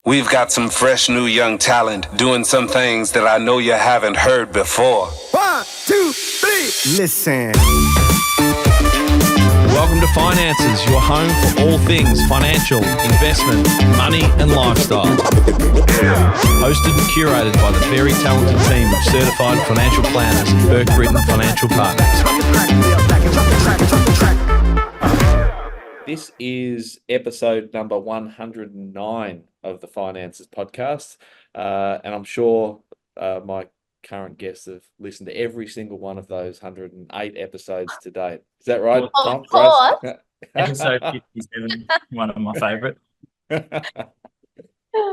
We've got some fresh new young talent doing some things that I know you haven't heard before. 1, 2, 3, listen. Welcome to Finances, your home for all things financial, investment, money and lifestyle. Hosted and curated by the very talented team of certified financial planners, Burke Britton Financial Partners. This is episode number 109 of the Finances podcast, and I'm sure my current guests have listened to every single one of those 108 episodes to date. Is that right, Tom? Of course. Episode 57, one of my favourite.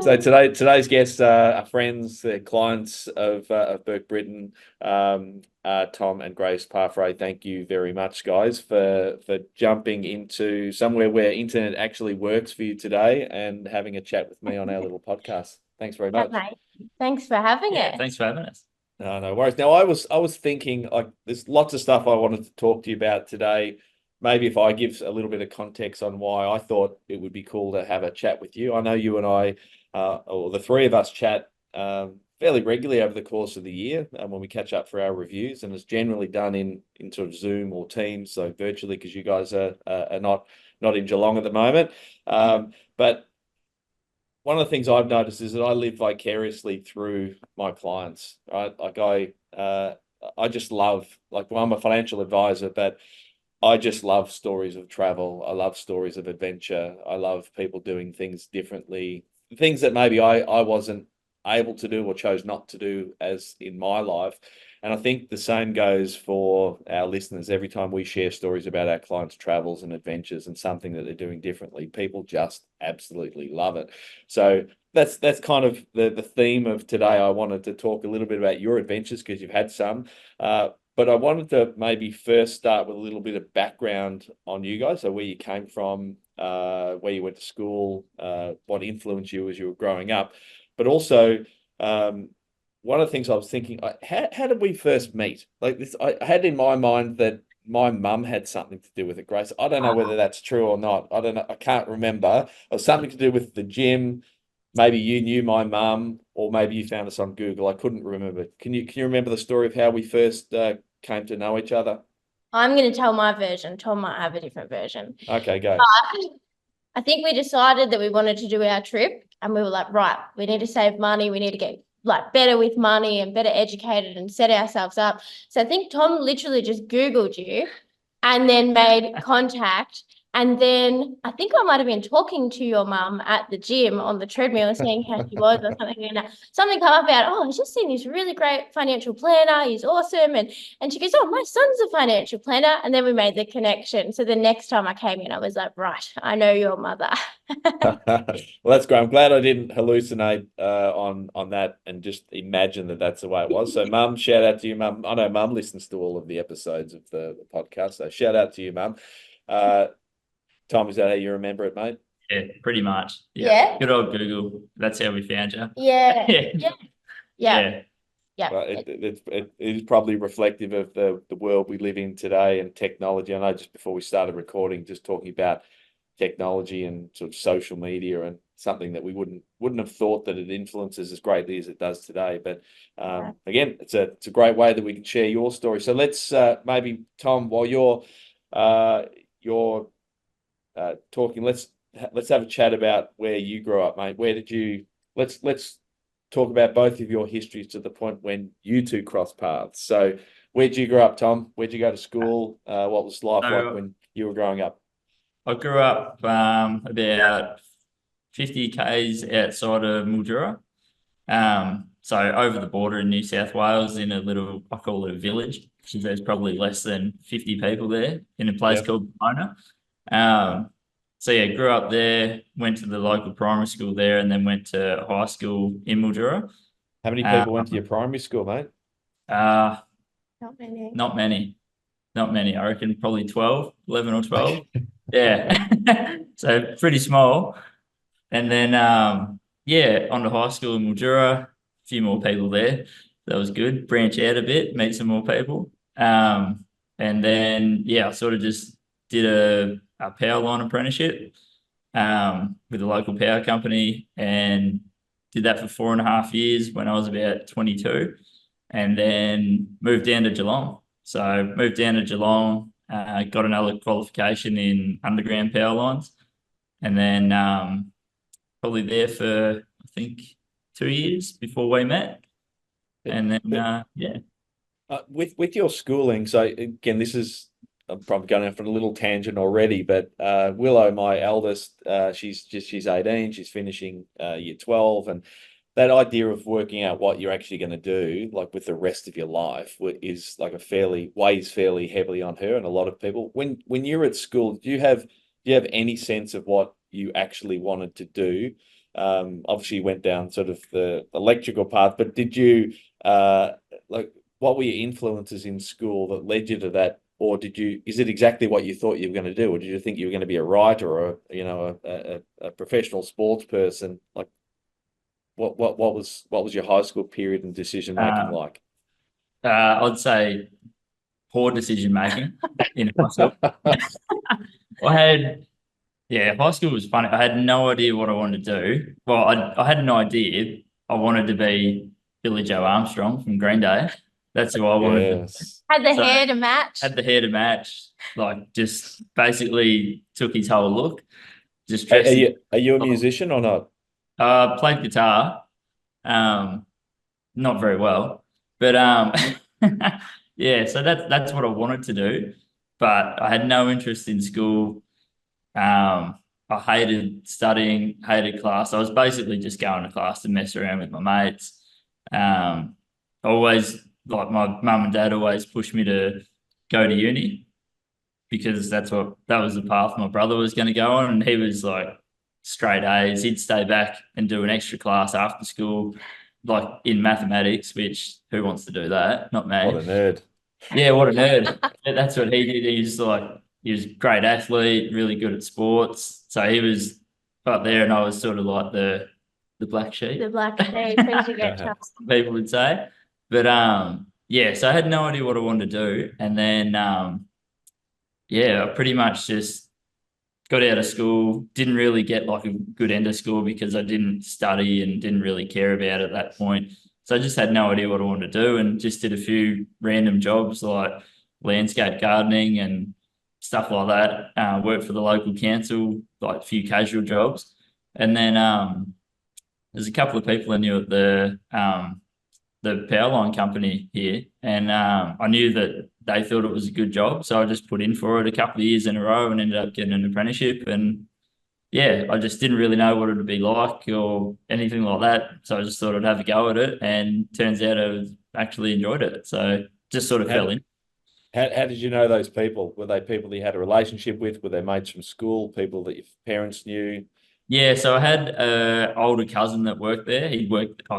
So today's guests are friends, they're clients of Burke Britton, Tom and Grace Parfrey. Thank you very much, guys, for jumping into somewhere where internet actually works for you today and having a chat with me on our little podcast. Thanks very much. Okay. Thanks for having us. Thanks for having us. No worries. Now, I was thinking, like, there's lots of stuff I wanted to talk to you about today. Maybe if I give a little bit of context on why I thought it would be cool to have a chat with you. I know you and I, or the three of us, chat fairly regularly over the course of the year when we catch up for our reviews, and it's generally done in sort of Zoom or Teams, so virtually, because you guys are not in Geelong at the moment. But one of the things I've noticed is that I live vicariously through my clients, right? Like I just love, like, well, I'm a financial advisor, but I just love stories of travel. I love stories of adventure. I love people doing things differently, things that maybe I wasn't able to do or chose not to do as in my life. And I think the same goes for our listeners. Every time we share stories about our clients' travels and adventures and something that they're doing differently, people just absolutely love it. So that's kind of the theme of today. I wanted to talk a little bit about your adventures because you've had some. But I wanted to maybe first start with a little bit of background on you guys. So where you came from, where you went to school, what influenced you as you were growing up. But also, one of the things I was thinking, how did we first meet? Like this, I had in my mind that my mum had something to do with it, Grace. I don't know whether that's true or not. I don't know. I can't remember. It was something to do with the gym. Maybe you knew my mum, or maybe you found us on Google. I couldn't remember. Can you remember the story of how we first came to know each other? I'm going to tell my version. Tom might have a different version. Okay, go. I think we decided that we wanted to do our trip, and we were like, right, we need to save money. We need to get like better with money and better educated and set ourselves up. So I think Tom literally just Googled you and then made contact. And then I think I might have been talking to your mum at the gym on the treadmill, seeing how she was or something. And something come up about, I've just seen this really great financial planner. He's awesome. And she goes, oh, my son's a financial planner. And then we made the connection. So the next time I came in, I was like, right, I know your mother. Well, that's great. I'm glad I didn't hallucinate on that and just imagine that that's the way it was. So, Mum, shout out to you, Mum. I know Mum listens to all of the episodes of the podcast. So shout out to you, Mum. Tom, is that how you remember it, mate? Yeah, pretty much. Yeah. Good old Google. That's how we found you. Yeah. Yeah. Well, it is probably reflective of the world we live in today and technology. I know just before we started recording, just talking about technology and sort of social media and something that we wouldn't have thought that it influences as greatly as it does today. But again, it's a great way that we can share your story. So let's maybe, Tom, while you're talking, let's have a chat about where you grew up, mate. Where did you? Let's talk about both of your histories to the point when you two crossed paths. So, where did you grow up, Tom? Where did you go to school? What was life like when you were growing up? I grew up about 50 k's outside of Mildura. So over the border in New South Wales, in a little, I call it a village. There's probably less than 50 people there in a place called Pomona. So yeah, grew up there, went to the local primary school there, and then went to high school in Mildura. How many people went to your primary school, mate? Not many. Not many. I reckon probably 11 or 12. Yeah. So pretty small. And then, on to high school in Mildura, a few more people there. That was good. Branch out a bit, meet some more people. And then, I sort of just did a power line apprenticeship. with a local power company, and did that for 4.5 years when I was about 22, and then moved down to Geelong. So moved down to Geelong, got another qualification in underground power lines, and then probably there for, I think, 2 years before we met. And then, yeah. With your schooling, so again, I'm probably going off on a little tangent already, but Willow, my eldest, she's 18, she's finishing year 12, and that idea of working out what you're actually going to do, like with the rest of your life, is like weighs fairly heavily on her and a lot of people. When you're at school, do you have any sense of what you actually wanted to do? Obviously, you went down sort of the electrical path, but did you like, what were your influences in school that led you to that? Or is it exactly what you thought you were going to do? Or did you think you were going to be a writer or a professional sports person? Like, what was your high school period and decision making like? I'd say poor decision making in high school. High school was funny. I had no idea what I wanted to do. Well, I had an idea. I wanted to be Billy Joe Armstrong from Green Day. That's who I wanted to be. Had the hair to match. Had the hair to match. Like, just basically took his whole look. Just Are dressed. are you a musician or not? Played guitar. Not very well, but yeah. So that's what I wanted to do, but I had no interest in school. I hated studying, hated class. I was basically just going to class to mess around with my mates. Always, like, my mum and dad always pushed me to go to uni because that was the path my brother was going to go on, and he was like straight A's. He'd stay back and do an extra class after school, like in mathematics, which who wants to do that? Not me. What a nerd. Yeah, what a nerd. That's what he did. He was a great athlete, really good at sports. So he was up there, and I was sort of like the black sheep. The black sheep, things you get tough. People would say. But yeah, so I had no idea what I wanted to do. And then I pretty much just got out of school, didn't really get like a good end of school because I didn't study and didn't really care about it at that point. So I just had no idea what I wanted to do, and just did a few random jobs like landscape gardening and stuff like that. Worked for the local council, like a few casual jobs. And then there's a couple of people I knew at the power line company here, and I knew that they thought it was a good job, so I just put in for it a couple of years in a row and ended up getting an apprenticeship. And yeah, I just didn't really know what it would be like or anything like that, so I just thought I'd have a go at it, and turns out I actually enjoyed it, so just sort of fell in. How did you know those people? Were they people that you had a relationship with? Were they mates from school? People that your parents knew? Yeah, so I had an older cousin that worked there.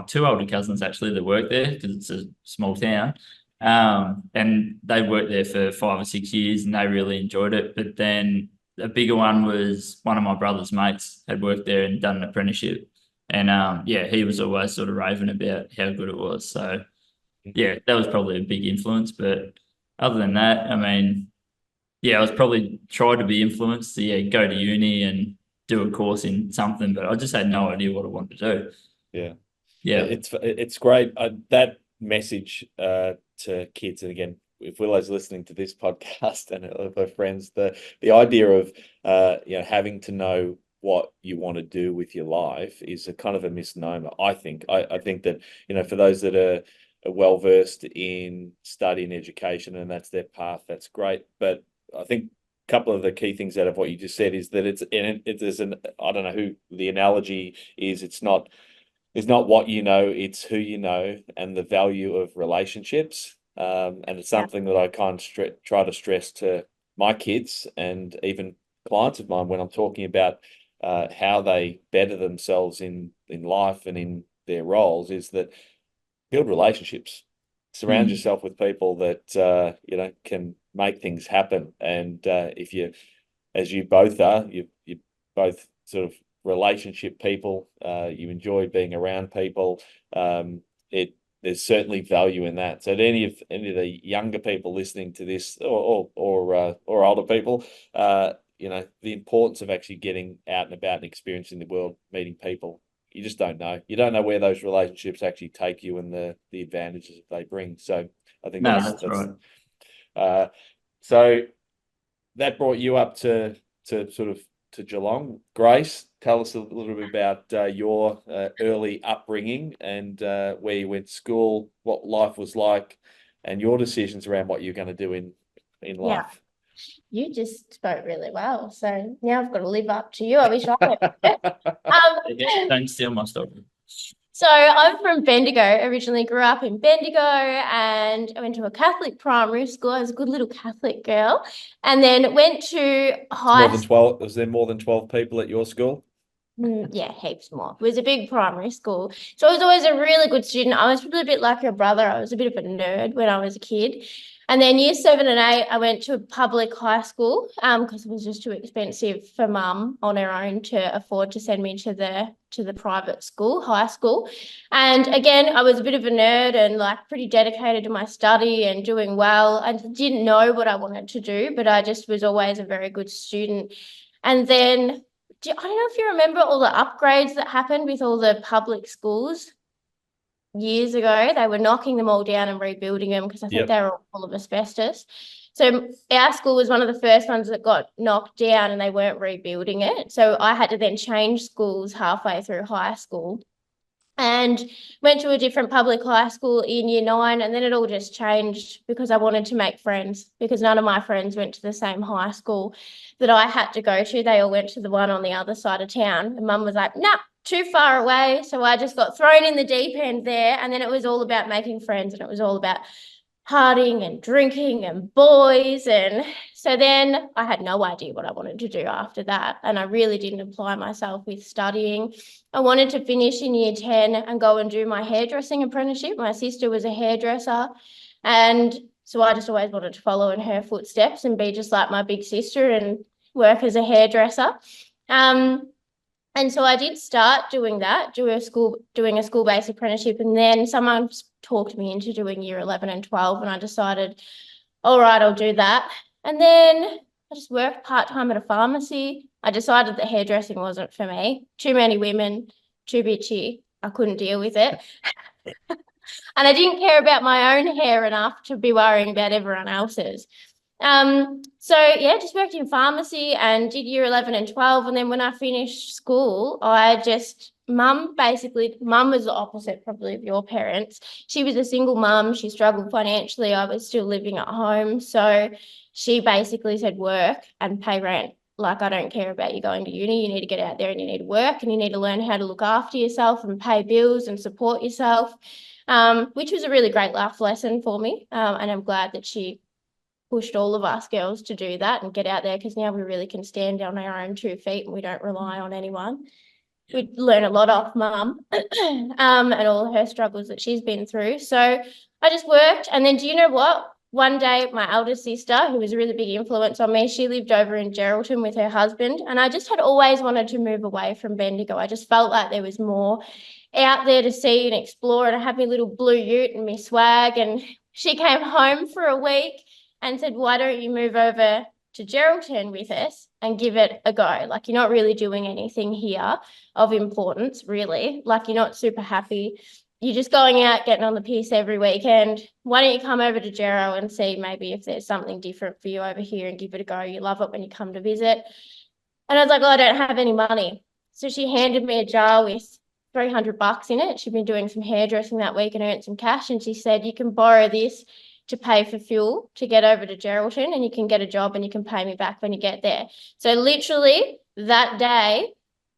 Two older cousins actually that worked there because it's a small town. And they worked there for 5 or 6 years, and they really enjoyed it. But then a bigger one was one of my brother's mates had worked there and done an apprenticeship. And he was always sort of raving about how good it was. So yeah, that was probably a big influence. But other than that, I mean, yeah, I was probably trying to be influenced to go to uni and do a course in something, but I just had no idea what I wanted to do. Yeah. It's great. That message to kids, and again, if Willow's listening to this podcast and of her friends, the idea of having to know what you want to do with your life is a kind of a misnomer. I think that for those that are well versed in study and education, and that's their path, that's great. But I think couple of the key things out of what you just said is that I don't know who the analogy is. It's not what you know, it's who you know, and the value of relationships. And it's something that I kind of try to stress to my kids and even clients of mine when I'm talking about how they better themselves in life and in their roles, is that build relationships. Surround yourself with people that can make things happen. And if you, as you both are, you both sort of relationship people, you enjoy being around people. There's certainly value in that. So to any of the younger people listening to this, or older people, you know, the importance of actually getting out and about and experiencing the world, meeting people. You just don't know. You don't know where those relationships actually take you and the advantages that they bring. So I think No, that's right. So that brought you up to sort of to Geelong. Grace, tell us a little bit about your early upbringing and where you went to school, what life was like, and your decisions around what you're going to do in Yeah. life. You just spoke really well. So now I've got to live up to you. I wish I could. Don't steal my story. So I'm from Bendigo, originally grew up in Bendigo, and I went to a Catholic primary school. I was a good little Catholic girl, and then went to high More than 12. Was there more than 12 people at your school? Yeah, heaps more. It was a big primary school. So I was always a really good student. I was probably a bit like your brother. I was a bit of a nerd when I was a kid. And then year 7 and 8, I went to a public high school because it was just too expensive for mum on her own to afford to send me to the private school, high school. And again, I was a bit of a nerd and like pretty dedicated to my study and doing well. I didn't know what I wanted to do, but I just was always a very good student. And then I don't know if you remember all the upgrades that happened with all the public schools years ago. They were knocking them all down and rebuilding them because I think they were all full of asbestos. So our school was one of the first ones that got knocked down and they weren't rebuilding it. So I had to then change schools halfway through high school and went to a different public high school in year 9, and then it all just changed because I wanted to make friends because none of my friends went to the same high school that I had to go to. They all went to the one on the other side of town, and mum was like, nah, too far away. So I just got thrown in the deep end there, and then it was all about making friends, and it was all about partying and drinking and boys. And so then I had no idea what I wanted to do after that. And I really didn't apply myself with studying. I wanted to finish in year 10 and go and do my hairdressing apprenticeship. My sister was a hairdresser. And so I just always wanted to follow in her footsteps and be just like my big sister and work as a hairdresser. And so I did start doing that, doing a school-based apprenticeship, and then someone talked me into doing year 11 and 12, and I decided, all right, I'll do that. And then I just worked part-time at a pharmacy. I decided that hairdressing wasn't for me. Too many women, too bitchy. I couldn't deal with it. And I didn't care about my own hair enough to be worrying about everyone else's. So yeah, just worked in pharmacy and did year 11 and 12. And then when I finished school, mum was the opposite probably of your parents. She was a single mum. She struggled financially. I was still living at home. So she basically said work and pay rent. Like, I don't care about you going to uni. You need to get out there and you need to work and you need to learn how to look after yourself and pay bills and support yourself, which was a really great life lesson for me. And I'm glad that she pushed all of us girls to do that and get out there, because now we really can stand on our own 2 feet and we don't rely on anyone. We learn a lot off mum and all her struggles that she's been through. So I just worked. And then do you know what? One day my elder sister, who was a really big influence on me, she lived over in Geraldton with her husband, and I just had always wanted to move away from Bendigo. I just felt like there was more out there to see and explore, and I had my little blue ute and my swag, and she came home for a week and said, why don't you move over to Geraldton with us and give it a go? Like, you're not really doing anything here of importance, really. Like, you're not super happy. You're just going out, getting on the piss every weekend. Why don't you come over to Gero and see maybe if there's something different for you over here and give it a go? You love it when you come to visit. And I was like, well, I don't have any money. So she handed me a jar with $300 in it. She'd been doing some hairdressing that week and earned some cash. And she said, you can borrow this to pay for fuel to get over to Geraldton, and you can get a job and you can pay me back when you get there. So literally that day,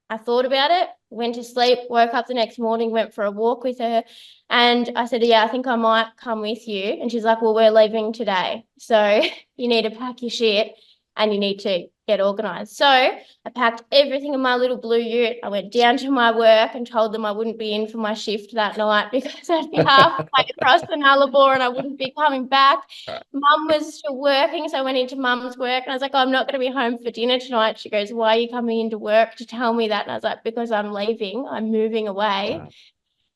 I thought about it, went to sleep, woke up the next morning, went for a walk with her, and I said, yeah, I think I might come with you. And she's like, well, we're leaving today, so you need to pack your shit and you need to get organised. So I packed everything in my little blue ute. I went down to my work and told them I wouldn't be in for my shift that night because I'd be halfway across the Nullarbor and I wouldn't be coming back. Mum was still working, so I went into mum's work and I was like, oh, I'm not going to be home for dinner tonight. She goes, why are you coming into work to tell me that? And I was like, because I'm leaving. I'm moving away. Wow.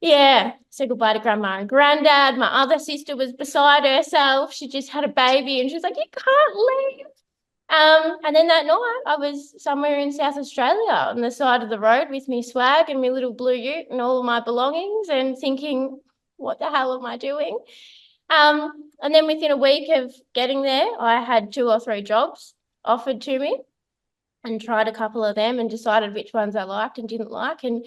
Yeah, said goodbye to grandma and granddad. My other sister was beside herself. She just had a baby and she was like, you can't leave. And then that night I was somewhere in South Australia on the side of the road with me swag and my little blue ute and all of my belongings and thinking, what the hell am I doing? And then within a week of getting there, I had 2 or 3 jobs offered to me and tried a couple of them and decided which ones I liked and didn't like, and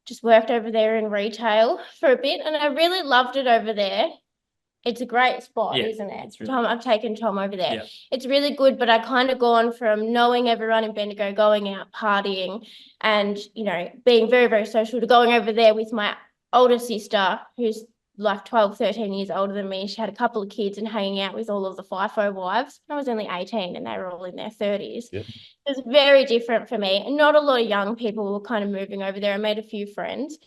just worked over there in retail for a bit. And I really loved it over there. It's a great spot, Yeah, isn't it? it's really- Tom, I've taken Tom over there. Yeah. It's really good, but I kind of gone from knowing everyone in Bendigo, going out partying and, you know, being very, very social, to going over there with my older sister, who's like 12, 13 years older than me. She had a couple of kids and hanging out with all of the FIFO wives. I was only 18 and they were all in their 30s. Yeah. It was very different for me. And not a lot of young people were kind of moving over there. I made a few friends.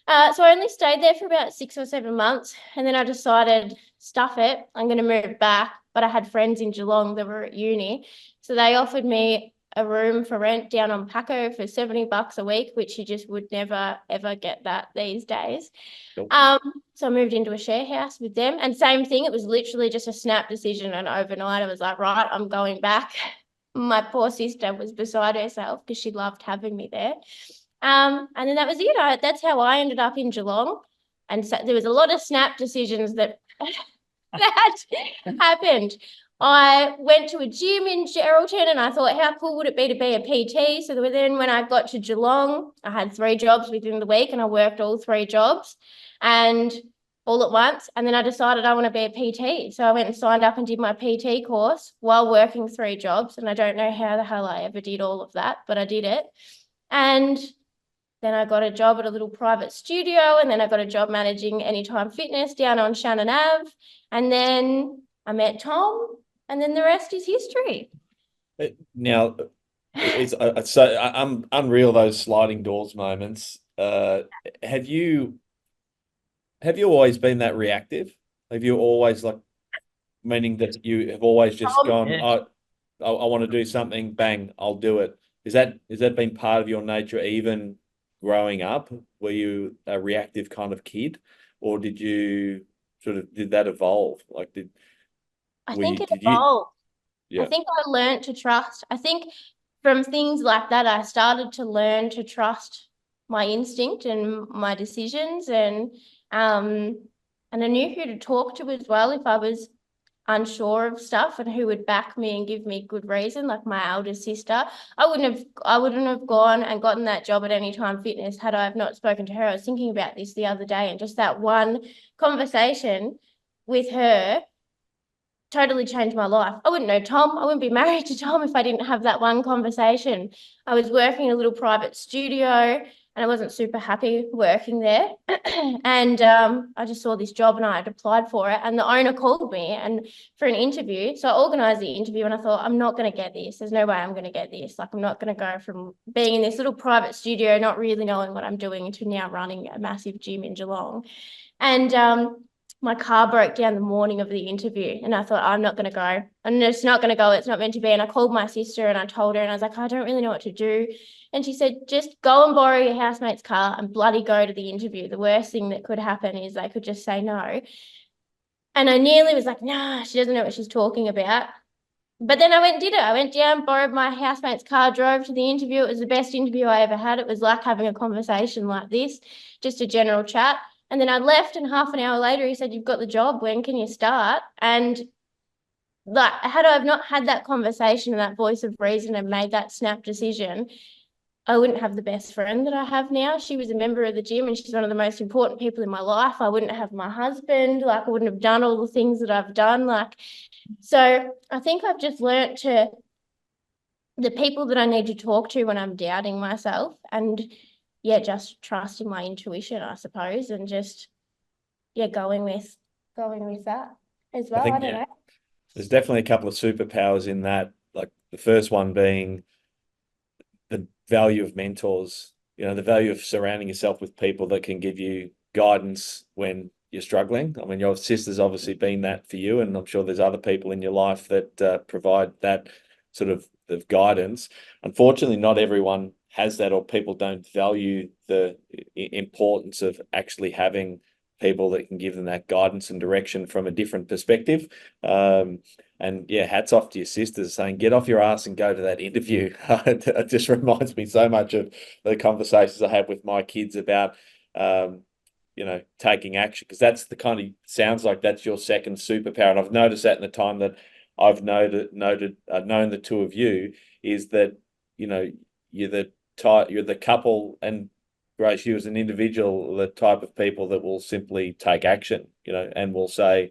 So I only stayed there for about 6 or 7 months. And then I decided, stuff it, I'm going to move back. But I had friends in Geelong that were at uni. So they offered me a room for rent down on Paco for $70 a week, which you just would never, ever get that these days. Nope. So I moved into a share house with them. And same thing, it was literally just a snap decision. And overnight I was like, right, I'm going back. My poor sister was beside herself because she loved having me there. And then that was it. That's how I ended up in Geelong. And so there was a lot of snap decisions that that happened. I went to a gym in Geraldton and I thought, how cool would it be to be a PT? So then when I got to Geelong, I had 3 jobs within the week and I worked all 3 jobs and all at once. And then I decided I want to be a PT. So I went and signed up and did my PT course while working 3 jobs. And I don't know how the hell I ever did all of that, but I did it. And then I got a job at a little private studio, and then I got a job managing Anytime Fitness down on Shannon Ave. And then I met Tom, and then the rest is history. Now, it's so I'm unreal, those sliding doors moments. Have you always been that reactive? Have you always, like, meaning that you have always just gone, Yeah. I want to do something, bang, I'll do it. Has that been part of your nature even growing up? Were you a reactive kind of kid, or did that evolve? Like, I were think you, it did you? evolved. Yeah. I think I learned to trust. I think from things like that, I started to learn to trust my instinct and my decisions, and I knew who to talk to as well if I was unsure of stuff, and who would back me and give me good reason, like my elder sister. I wouldn't have gone and gotten that job at Anytime Fitness had I have not spoken to her. I was thinking about this the other day, and just that one conversation with her totally changed my life. I wouldn't know Tom. I wouldn't be married to Tom if I didn't have that one conversation. I was working in a little private studio and I wasn't super happy working there. And I just saw this job and I had applied for it, and the owner called me and for an interview. So I organised the interview and I thought, I'm not going to get this. There's no way I'm going to get this. Like, I'm not going to go from being in this little private studio, not really knowing what I'm doing, to now running a massive gym in Geelong. And my car broke down the morning of the interview and I thought, I'm not going to go. I'm just not going to go. It's not meant to be. And I called my sister and I told her, and I was like, I don't really know what to do. And she said, just go and borrow your housemate's car and bloody go to the interview. The worst thing that could happen is they could just say no. And I nearly was like, nah, she doesn't know what she's talking about. But then I went and did it. I went down, borrowed my housemate's car, drove to the interview. It was the best interview I ever had. It was like having a conversation like this, just a general chat. And then I left, and half an hour later, he said, you've got the job. When can you start? And like, had I have not had that conversation and that voice of reason and made that snap decision, I wouldn't have the best friend that I have now. She was a member of the gym and she's one of the most important people in my life. I wouldn't have my husband. Like, I wouldn't have done all the things that I've done. Like, so I think I've just learnt to the people that I need to talk to when I'm doubting myself, and yeah, just trusting my intuition, I suppose, and just going with that as well. I don't know. There's definitely a couple of superpowers in that. Like, the first one being the value of mentors, the value of surrounding yourself with people that can give you guidance when you're struggling. I mean, your sister's obviously been that for you, and I'm sure there's other people in your life that provide that sort of guidance. Unfortunately, not everyone has that, or people don't value the importance of actually having people that can give them that guidance and direction from a different perspective. And yeah, hats off to your sisters saying, get off your ass and go to that interview. It just reminds me so much of the conversations I have with my kids about, taking action, because that's the kind of, sounds like that's your second superpower. And I've noticed that in the time that I've known the two of you, is that, you're the couple, and Grace, you as an individual, the type of people that will simply take action, and will say,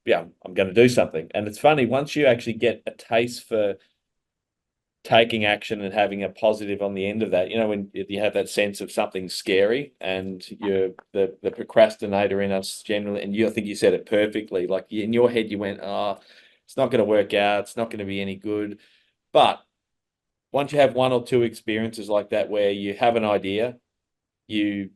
yeah, I'm going to do something. And it's funny, once you actually get a taste for taking action and having a positive on the end of that, when you have that sense of something scary, and you're the procrastinator in us generally, and I think you said it perfectly, like in your head you went, oh, it's not going to work out, it's not going to be any good. But once you have one or two experiences like that, where you have an idea, you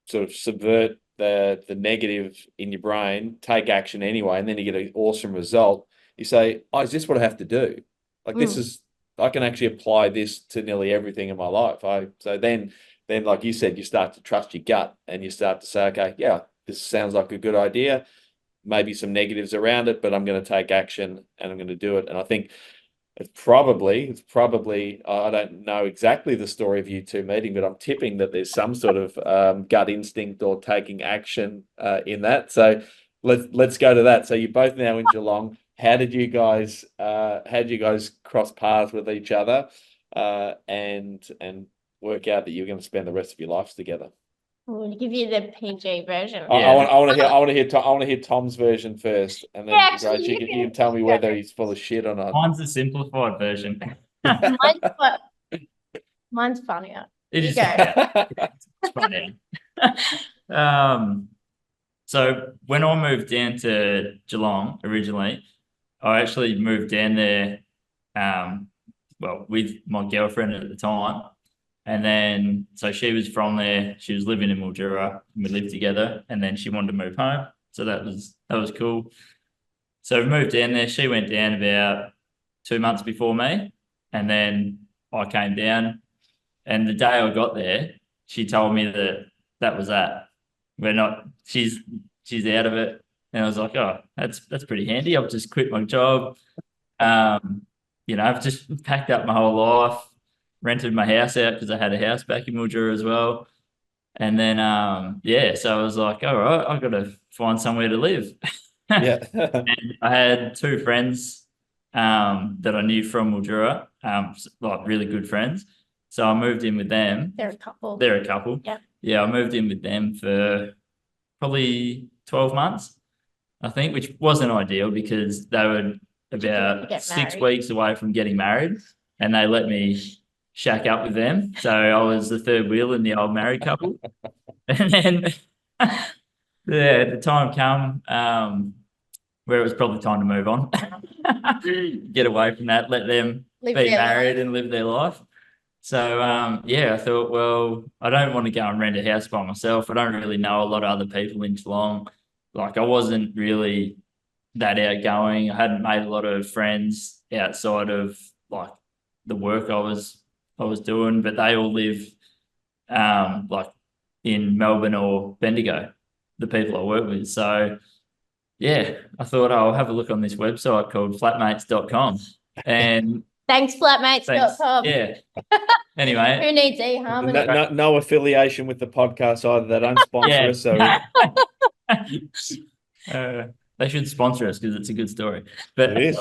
sort of subvert the negative in your brain, take action anyway, and then you get an awesome result. You say, oh, is this what I have to do? Like, I can actually apply this to nearly everything in my life. So then like you said, you start to trust your gut, and you start to say, okay, yeah, this sounds like a good idea. Maybe some negatives around it, but I'm going to take action and I'm going to do it. And I think it's probably, I don't know exactly the story of you two meeting, but I'm tipping that there's some sort of gut instinct or taking action in that. So let's go to that. So you're both now in Geelong. How did you guys cross paths with each other and work out that you're going to spend the rest of your lives together? We'll give you the PG version. I want to hear Tom's version first, and then actually, Grace, you can tell me whether he's full of shit or not. Mine's the simplified version. Mine's funnier. It is. It's funny. So when I moved down to Geelong originally, I actually moved down there, with my girlfriend at the time. And then, so she was from there, she was living in Mildura, and we lived together, and then she wanted to move home. So that was cool. So we moved down there. She went down about 2 months before me, and then I came down, and the day I got there, she told me that was that. She's out of it. And I was like, oh, that's pretty handy. I've just quit my job. I've just packed up my whole life, rented my house out because I had a house back in Mildura as well. And then, so I was like, all right, I've got to find somewhere to live. Yeah. And I had two friends that I knew from Mildura, like really good friends. So I moved in with them. They're a couple. Yeah. Yeah, I moved in with them for probably 12 months, I think, which wasn't ideal because they were about 6 weeks away from getting married, and they let me shack up with them. So I was the third wheel in the old married couple. And then the time come where it was probably time to move on, get away from that, let them be married and live their life. So, I thought, well, I don't want to go and rent a house by myself. I don't really know a lot of other people in Geelong. Like, I wasn't really that outgoing. I hadn't made a lot of friends outside of like the work I was doing, but they all live like in Melbourne or Bendigo, the people I work with. So yeah, I thought I'll have a look on this website called flatmates.com. And thanks, flatmates.com. Yeah. Anyway. Who needs eHarmony? No affiliation with the podcast either. They don't sponsor us. So they should sponsor us because it's a good story. But it is.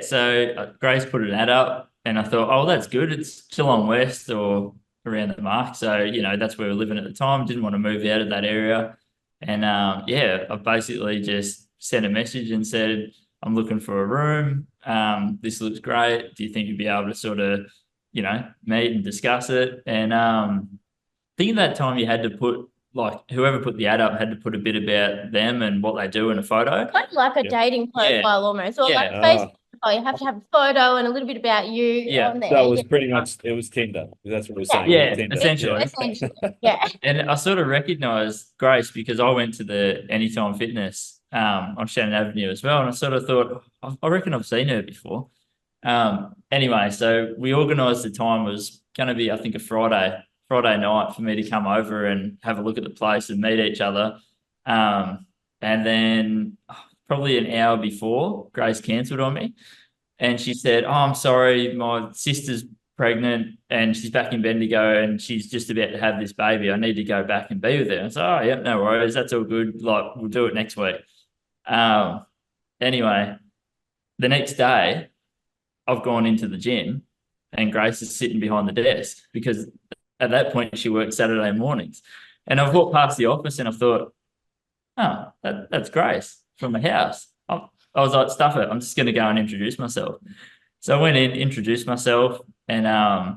So Grace put an ad up, and I thought, oh, that's good. It's Geelong West or around the mark. So, that's where we were living at the time. Didn't want to move out of that area. And I basically just sent a message and said, I'm looking for a room. This looks great. Do you think you'd be able to sort of, meet and discuss it? And I think at that time you had to put, like, whoever put the ad up had to put a bit about them and what they do in a photo. Kind of like a dating profile almost. Or like Facebook. You have to have a photo and a little bit about you on there. So it was pretty much, it was Tinder. That's what we're saying. Yeah, Essentially. Yeah. And I sort of recognised Grace because I went to the Anytime Fitness on Shannon Avenue as well. And I sort of thought, I reckon I've seen her before. Anyway, so we organised the time. It was going to be, I think, a Friday Friday night for me to come over and have a look at the place and meet each other. And then probably an hour before, Grace cancelled on me. And she said, "Oh, I'm sorry, my sister's pregnant and she's back in Bendigo and she's just about to have this baby. I need to go back and be with her." I said, "Oh, yeah, no worries. That's all good. Like, we'll do it next week." Anyway, the next day, I've gone into the gym and Grace is sitting behind the desk because at that point she worked Saturday mornings. And I've walked past the office and I thought, "Oh, that's Grace from the house." I was like, "Stuff it. I'm just going to go and introduce myself." So I went in, introduced myself, and I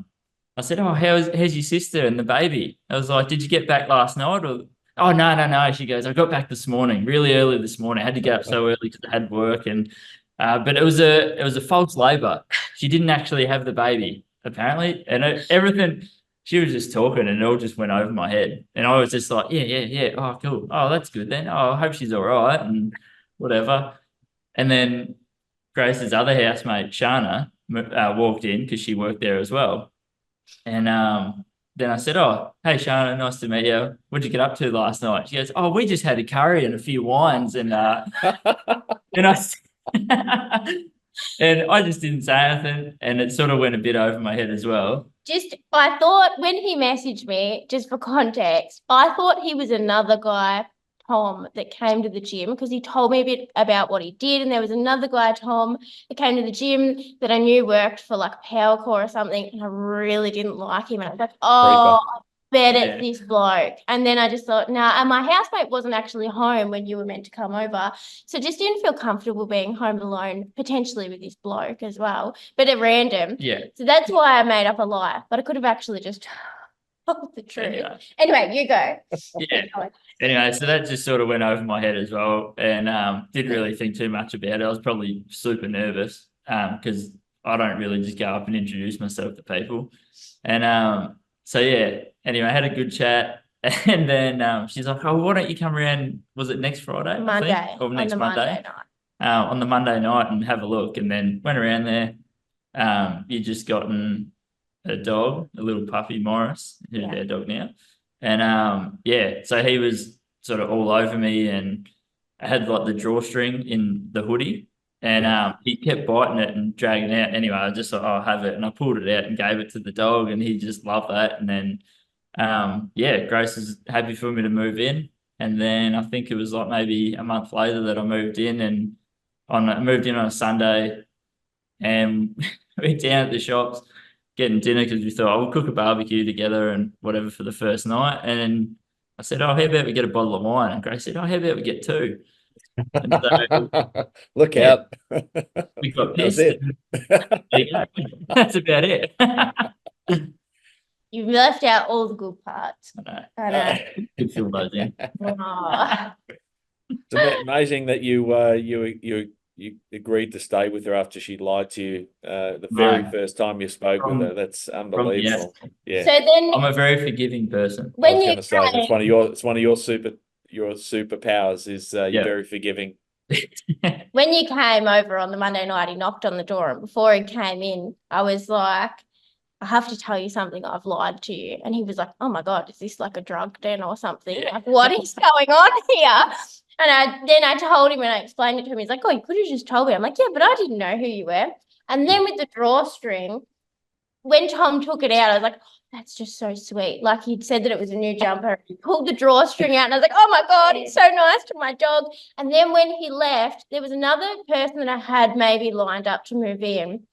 said, "Oh, how's your sister and the baby?" I was like, "Did you get back last night?" Or, "Oh, no." She goes, "I got back this morning, really early this morning. I had to get up so early because I had work." And but it was a false labor. She didn't actually have the baby, apparently. And everything, she was just talking and it all just went over my head. And I was just like, yeah. Oh, cool. Oh, that's good then. Oh, I hope she's all right and whatever. And then Grace's other housemate, Shana, walked in because she worked there as well. And then I said, "Oh, hey, Shana, nice to meet you. What'd you get up to last night?" She goes, "Oh, we just had a curry and a few wines." And and I and I just didn't say anything. And it sort of went a bit over my head as well. I thought when he messaged me, just for context, I thought he was another guy, Tom, that came to the gym because he told me a bit about what he did. And there was another guy, Tom, that came to the gym that I knew worked for like Powercore or something. And I really didn't like him. And I was like, "Oh, I bet it's this bloke." And then I just thought, nah. And my housemate wasn't actually home when you were meant to come over. So just didn't feel comfortable being home alone, potentially with this bloke as well, but at random. Yeah. So that's why I made up a lie. But I could have actually just told the truth. Anyway, you go. Yeah. Anyway, so that just sort of went over my head as well, and didn't really think too much about it. I was probably super nervous because I don't really just go up and introduce myself to people. And so yeah, anyway, I had a good chat, and then she's like, "Oh, why don't you come around? Was it next Friday? Monday. I think? Or next on the Monday? Monday night. On the Monday night and have a look, and then went around there. You just gotten a dog, a little puppy, Morris, who's our dog now. And so he was sort of all over me, and I had like the drawstring in the hoodie, and he kept biting it and dragging it out. Anyway, I just thought, "Oh, I'll have it," and I pulled it out and gave it to the dog, and he just loved that. And then Grace is happy for me to move in, and then I think it was like maybe a month later that I moved in, and I moved in on a Sunday, and we down at the shops getting dinner because we thought, "We'll cook a barbecue together and whatever for the first night." And I said, "Oh, how about we get a bottle of wine?" And Grace said, "Oh, how about we get two?" And so Look out. we got That's pissed. it. There you go. That's about it. You've left out all the good parts. I know. Could fill those in. Oh. It's amazing that you agreed to stay with her after she lied to you the very first time you spoke with her. That's unbelievable. Yeah. So then I'm a very forgiving person. I when was you going to say that's came, one of your superpowers is you're Yeah. very forgiving. when you came over on the Monday night, he knocked on the door, and before he came in, I was like, "I have to tell you something. I've lied to you." And he was like, "Oh my God, is this like a drug den or something? Yeah. Like, what is going on here?" And then I told him and I explained it to him. He's like, "Oh, you could have just told me." I'm like, "Yeah, but I didn't know who you were." And then with the drawstring, when Tom took it out, I was like, "Oh, that's just so sweet." Like, he'd said that it was a new jumper. He pulled the drawstring out and I was like, "Oh my God, he's so nice to my dog." And then when he left, there was another person that I had maybe lined up to move in.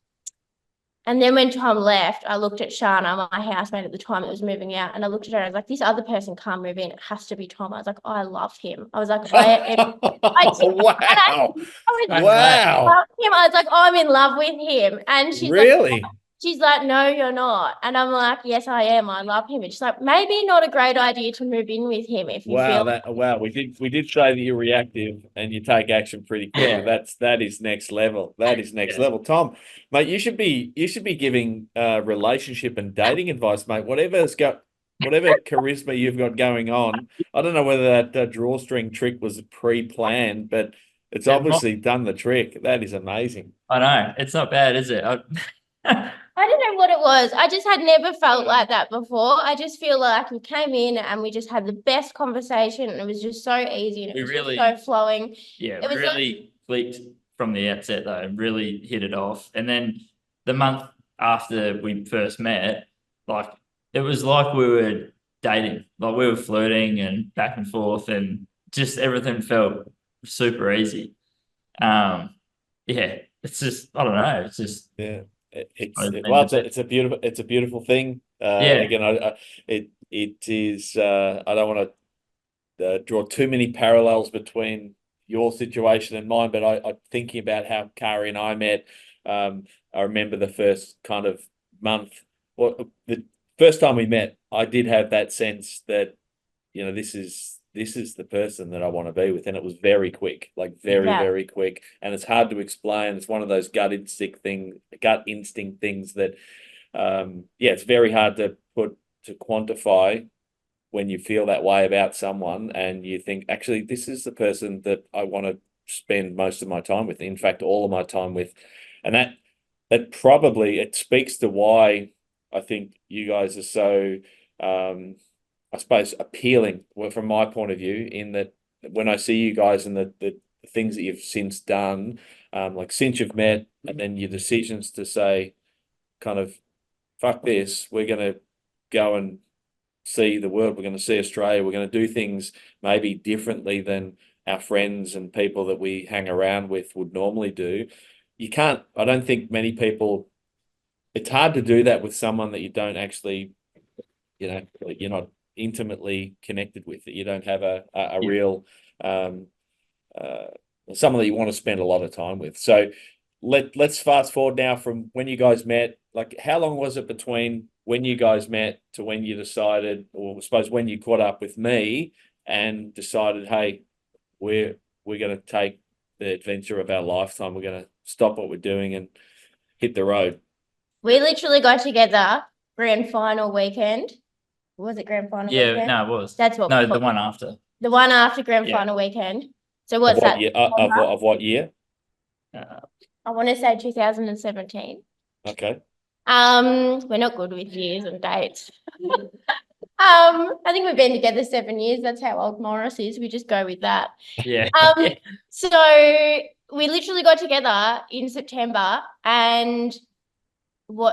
And then when Tom left, I looked at Shana, my housemate at the time that was moving out, and I looked at her and I was like, "This other person can't move in. It has to be Tom." I was like, "I love him." I was like, Wow. I love him. I was like, "I'm in love with him." And Really? she's like, "No, you're not." And I'm like, "Yes, I am. I love him." And she's like, "Maybe not a great idea to move in with him if you feel." Wow. We did say that you're reactive and you take action pretty quickly. Yeah. That is next level. That is next level. Tom, mate, you should be giving relationship and dating advice, mate. Whatever charisma you've got going on. I don't know whether that drawstring trick was pre-planned, but it's obviously done the trick. That is amazing. I know. It's not bad, is it? I don't know what it was. I just had never felt like that before. I just feel like we came in and we just had the best conversation and it was just so easy and it We was really- just so flowing. Yeah, It was really clicked from the outset though, and really hit it off. And then the month after we first met, like it was like we were dating, like we were flirting and back and forth, and just everything felt super easy. Yeah, it's just I don't know, it's just Yeah. It's I think well, that's it. it's a beautiful thing. Yeah. Again, it is. I don't want to draw too many parallels between your situation and mine, but I thinking about how Kari and I met. I remember the first kind of month, well, the first time we met, I did have that sense that, you know, this is the person that I want to be with, and it was very quick, like very quick, and it's hard to explain. It's one of those gut instinct things that, it's very hard to quantify when you feel that way about someone and you think, actually, this is the person that I want to spend most of my time with. In fact, all of my time with, and that probably it speaks to why I think you guys are so. I suppose appealing from my point of view, in that when I see you guys and the things that you've since done, like since you've met, and then your decisions to say, kind of, fuck this, we're going to go and see the world, we're going to see Australia, we're going to do things maybe differently than our friends and people that we hang around with would normally do. I don't think many people, it's hard to do that with someone that you don't actually, you're not intimately connected with, that you don't have a real someone that you want to spend a lot of time with. So let's fast forward now from when you guys met. Like, how long was it between when you guys met to when you decided, or I suppose when you caught up with me and decided, hey, we're going to take the adventure of our lifetime, we're going to stop what we're doing and hit the road? We literally got together grand final weekend. Was it grand final Yeah, weekend? no, it was. That's what No, we the called one it. after. The one after grand Yeah. final weekend. So Of what's what that? year? Of what year? I want to say 2017. Okay. We're not good with years and dates. I think we've been together 7 years. That's how old Morris is. We just go with that. Yeah. So we literally got together in September and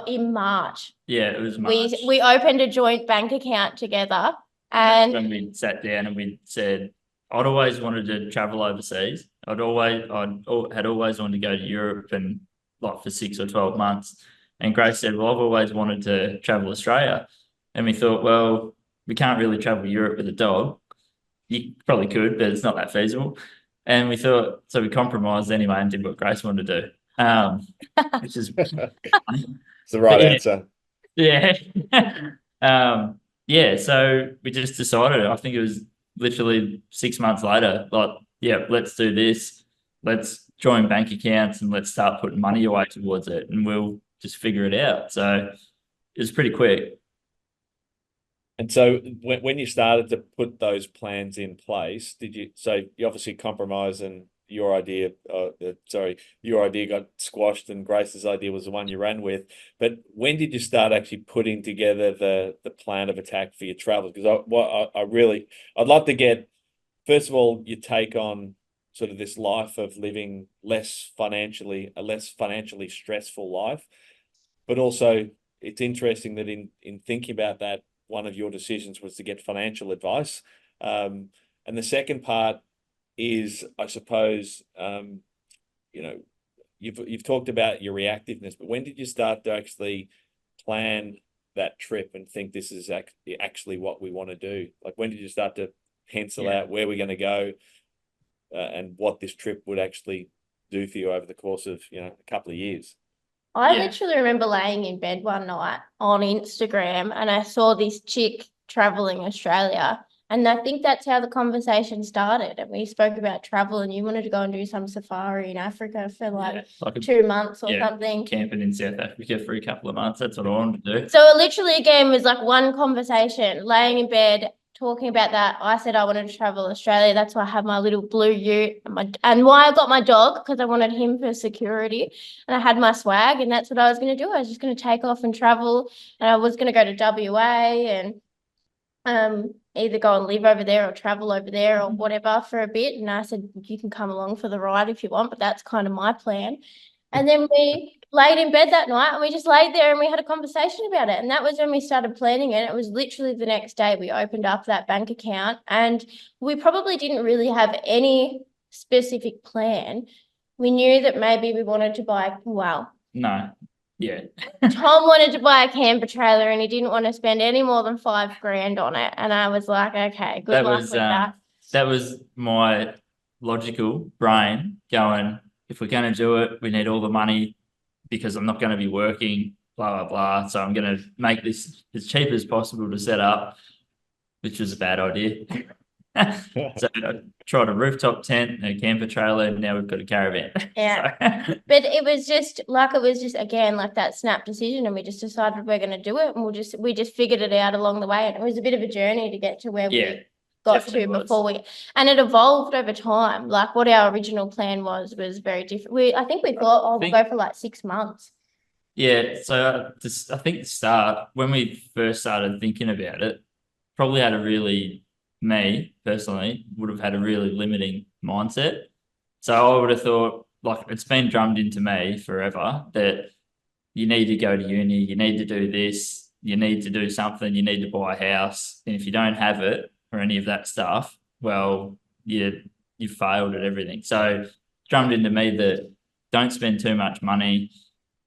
in March. Yeah, it was March. We opened a joint bank account together and when we sat down and we said, I'd always wanted to travel overseas. Had always wanted to go to Europe and like for 6 or 12 months. And Grace said, well, I've always wanted to travel Australia. And we thought, well, we can't really travel Europe with a dog. You probably could, but it's not that feasible. And we thought, so we compromised anyway and did what Grace wanted to do, which is It's the right answer. yeah. So we just decided, I think it was literally 6 months later, like, yeah, let's do this. Let's join bank accounts and let's start putting money away towards it and we'll just figure it out. So it was pretty quick. And so when you started to put those plans in place, so you obviously compromised and your idea got squashed and Grace's idea was the one you ran with. But when did you start actually putting together the plan of attack for your travels? Because I'd love to get, first of all, your take on sort of this life of living a less financially stressful life. But also, it's interesting that in thinking about that, one of your decisions was to get financial advice. And the second part is, I suppose, you've talked about your reactiveness, but when did you start to actually plan that trip and think this is actually what we want to do? Like, when did you start to pencil out where we're going to go and what this trip would actually do for you over the course of, a couple of years? I literally remember laying in bed one night on Instagram and I saw this chick traveling Australia. And I think that's how the conversation started. And we spoke about travel and you wanted to go and do some safari in Africa for like 2 months or something. Camping in South Africa for a couple of months. That's what I wanted to do. So it literally, again, was like one conversation, laying in bed, talking about that, I said I wanted to travel Australia. That's why I have my little blue ute and why I got my dog, because I wanted him for security, and I had my swag, and that's what I was going to do. I was just going to take off and travel, and I was going to go to WA and either go and live over there or travel over there or whatever for a bit. And I said, you can come along for the ride if you want, but that's kind of my plan. And then we laid in bed that night and we just laid there and we had a conversation about it. And that was when we started planning it. It was literally the next day we opened up that bank account, and we probably didn't really have any specific plan. We knew that maybe we wanted to buy, well, No. Yeah. Tom wanted to buy a camper trailer and he didn't want to spend any more than $5,000 on it. And I was like, okay, good luck with that. That was my logical brain going, if we're going to do it, we need all the money because I'm not going to be working, blah, blah, blah. So I'm going to make this as cheap as possible to set up, which was a bad idea. So I tried a rooftop tent, a camper trailer, and now we've got a caravan. Yeah. So. But it was just again like that snap decision, and we just decided we're going to do it, and we just figured it out along the way. And it was a bit of a journey to get to where we got to before and it evolved over time. Like what our original plan was very different. I think we thought, we'll go for like 6 months. Yeah. So I think the start, when we first started thinking about it, probably had me personally would have had a really limiting mindset. So I would have thought, like, it's been drummed into me forever that you need to go to uni, you need to do this, you need to do something, you need to buy a house. And if you don't have it or any of that stuff, well, you failed at everything. So drummed into me that don't spend too much money,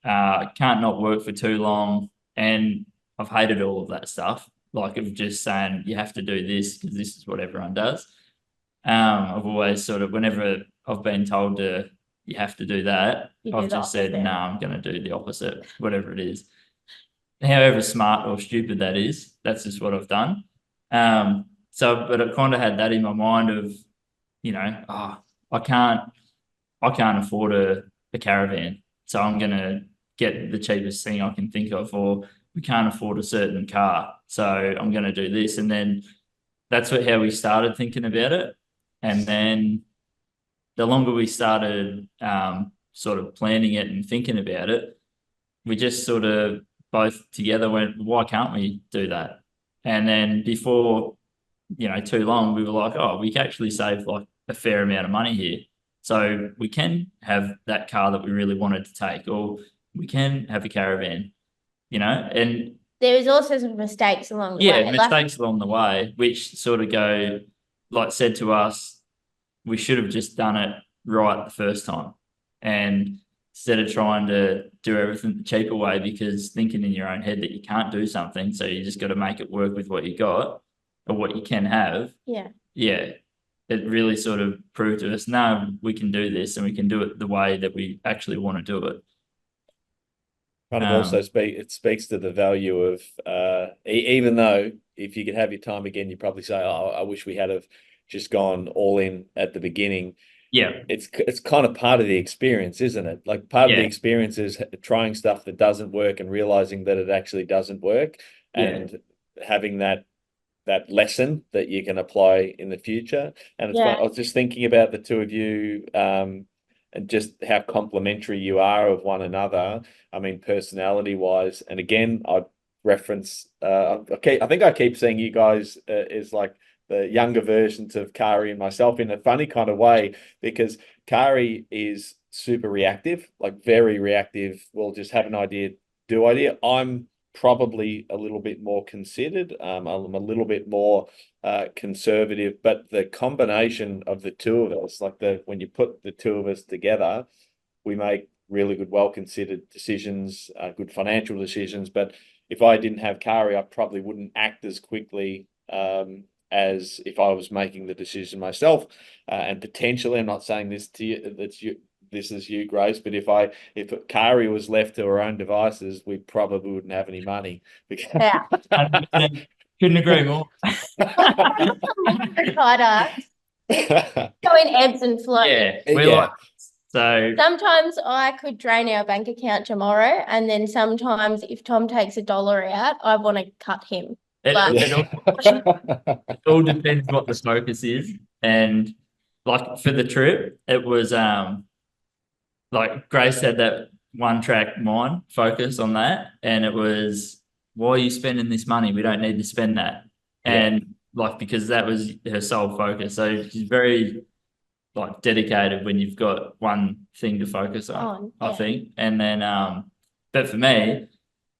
can't not work for too long. And I've hated all of that stuff. Like of just saying you have to do this because this is what everyone does. I've always sort of, whenever I've been told you have to do that, I've just said, no, I'm going to do the opposite, whatever it is. However smart or stupid that is, that's just what I've done. But I kind of had that in my mind of, I can't afford a caravan, so I'm going to get the cheapest thing I can think of, or we can't afford a certain car, so I'm going to do this. And then that's how we started thinking about it. And then the longer we started sort of planning it and thinking about it, we just sort of both together went, why can't we do that? And then before, too long, we were like, we can actually save like a fair amount of money here. So we can have that car that we really wanted to take, or we can have a caravan. And there was also some mistakes along the way. Yeah, mistakes along the way, which sort of said to us, we should have just done it right the first time. And instead of trying to do everything the cheaper way, because thinking in your own head that you can't do something, so you just got to make it work with what you got or what you can have. Yeah. Yeah. It really sort of proved to us, no, we can do this and we can do it the way that we actually want to do it. Kind of also it speaks to the value of even though if you could have your time again, you probably say, I wish we had have just gone all in at the beginning. Yeah, it's kind of part of the experience, isn't it? Like part of the experience is trying stuff that doesn't work and realizing that it actually doesn't work, and having that lesson that you can apply in the future. And it's fun. I was just thinking about the two of you, and just how complementary you are of one another. I mean, personality wise, and again, I'd reference, I think I keep seeing you guys as like the younger versions of Kari and myself in a funny kind of way, because Kari is super reactive, like very reactive. We'll just have an idea, I'm probably a little bit more considered. I'm a little bit more conservative, but the combination of the two of us, when you put the two of us together, we make really good, well-considered decisions, good financial decisions. But if I didn't have Kari, I probably wouldn't act as quickly as if I was making the decision myself. And potentially, I'm not saying this to you, this is you, Grace, but if Kari was left to her own devices, we probably wouldn't have any money. Yeah. Couldn't agree more. Go in ebbs and flows. So sometimes I could drain our bank account tomorrow, and then sometimes if Tom takes $1 out, I want to cut him. It all depends what the focus is. And like for the trip, it was like Grace had that one track mind focus on that, and it was, why are you spending this money? We don't need to spend that. And like, because that was her sole focus. So she's very like dedicated when you've got one thing to focus on, I think. And then but for me,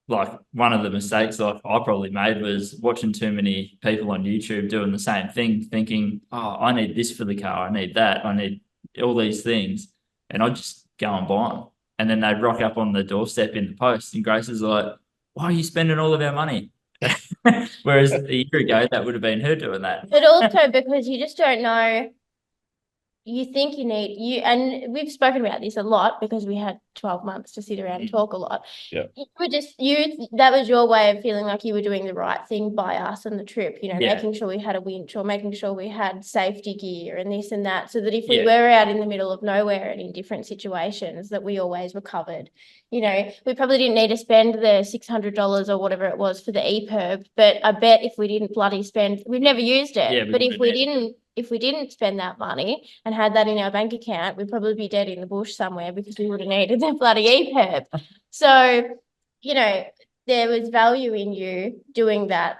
like one of the mistakes I probably made was watching too many people on YouTube doing the same thing, thinking, oh, I need this for the car, I need that, I need all these things, and I just go and buy them. And then they'd rock up on the doorstep in the post, and Grace is like, why are you spending all of our money? Whereas a year ago, that would have been her doing that. But also because you just don't know. You think you need and we've spoken about this a lot because we had 12 months to sit around and talk a lot. Yeah. That was your way of feeling like you were doing the right thing by us on the trip, making sure we had a winch or making sure we had safety gear and this and that, so that if we were out in the middle of nowhere and in different situations, that we always were covered. We probably didn't need to spend the $600 or whatever it was for the EPIRB, but I bet if we didn't bloody spend, we've never used it, but if we didn't spend that money and had that in our bank account, we'd probably be dead in the bush somewhere because we would have needed that bloody EPIRB. So, there was value in you doing that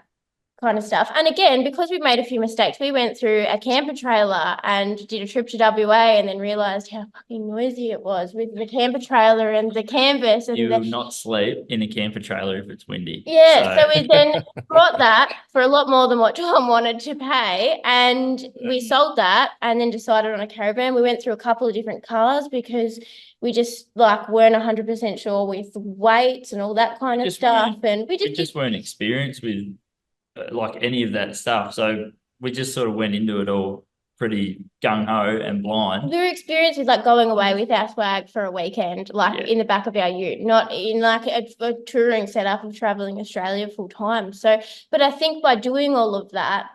kind of stuff. And again, because we made a few mistakes, we went through a camper trailer and did a trip to WA and then realised how fucking noisy it was with the camper trailer and the canvas. And you will not sleep in a camper trailer if it's windy. Yeah, so we then brought that for a lot more than what Tom wanted to pay, and we sold that and then decided on a caravan. We went through a couple of different cars because we just weren't 100% sure with weights and all that kind of stuff. And we just weren't experienced with like any of that stuff. So we just sort of went into it all pretty gung-ho and blind. We were experienced with going away with our swag for a weekend, in the back of our ute, not in a touring setup of traveling Australia full time. So, but I think by doing all of that,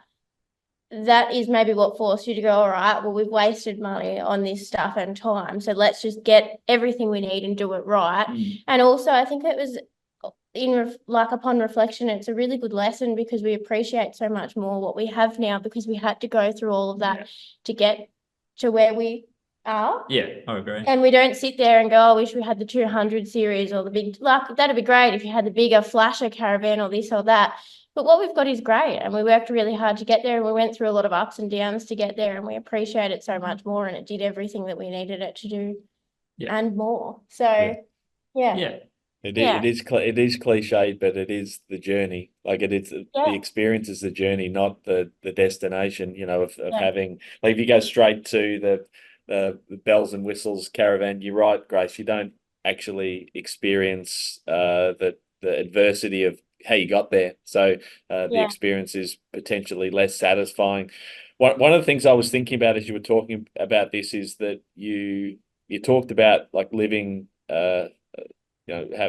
that is maybe what forced you to go, all right, well, we've wasted money on this stuff and time, so let's just get everything we need and do it right. And also I think it was upon reflection, it's a really good lesson because we appreciate so much more what we have now because we had to go through all of that to get to where we are. Yeah, I agree. And we don't sit there and go, I wish we had the 200 series or the big, that'd be great if you had the bigger flasher caravan or this or that. But what we've got is great, and we worked really hard to get there, and we went through a lot of ups and downs to get there, and we appreciate it so much more, and it did everything that we needed it to do and more. So, yeah. It is cliched, but it is the journey. The experience is the journey, not the destination. of having if you go straight to the bells and whistles caravan, you're right, Grace. You don't actually experience the adversity of how you got there. So the experience is potentially less satisfying. One of the things I was thinking about as you were talking about this is that you talked about living.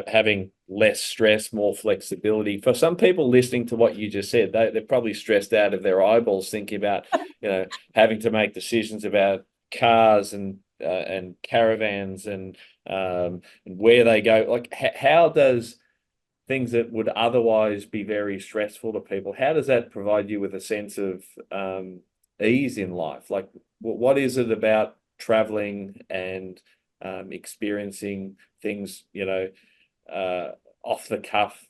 Having less stress, more flexibility. For some people listening to what you just said, they're probably stressed out of their eyeballs thinking about, having to make decisions about cars and caravans and where they go. How does things that would otherwise be very stressful to people, how does that provide you with a sense of ease in life? What is it about traveling and experiencing things, off the cuff?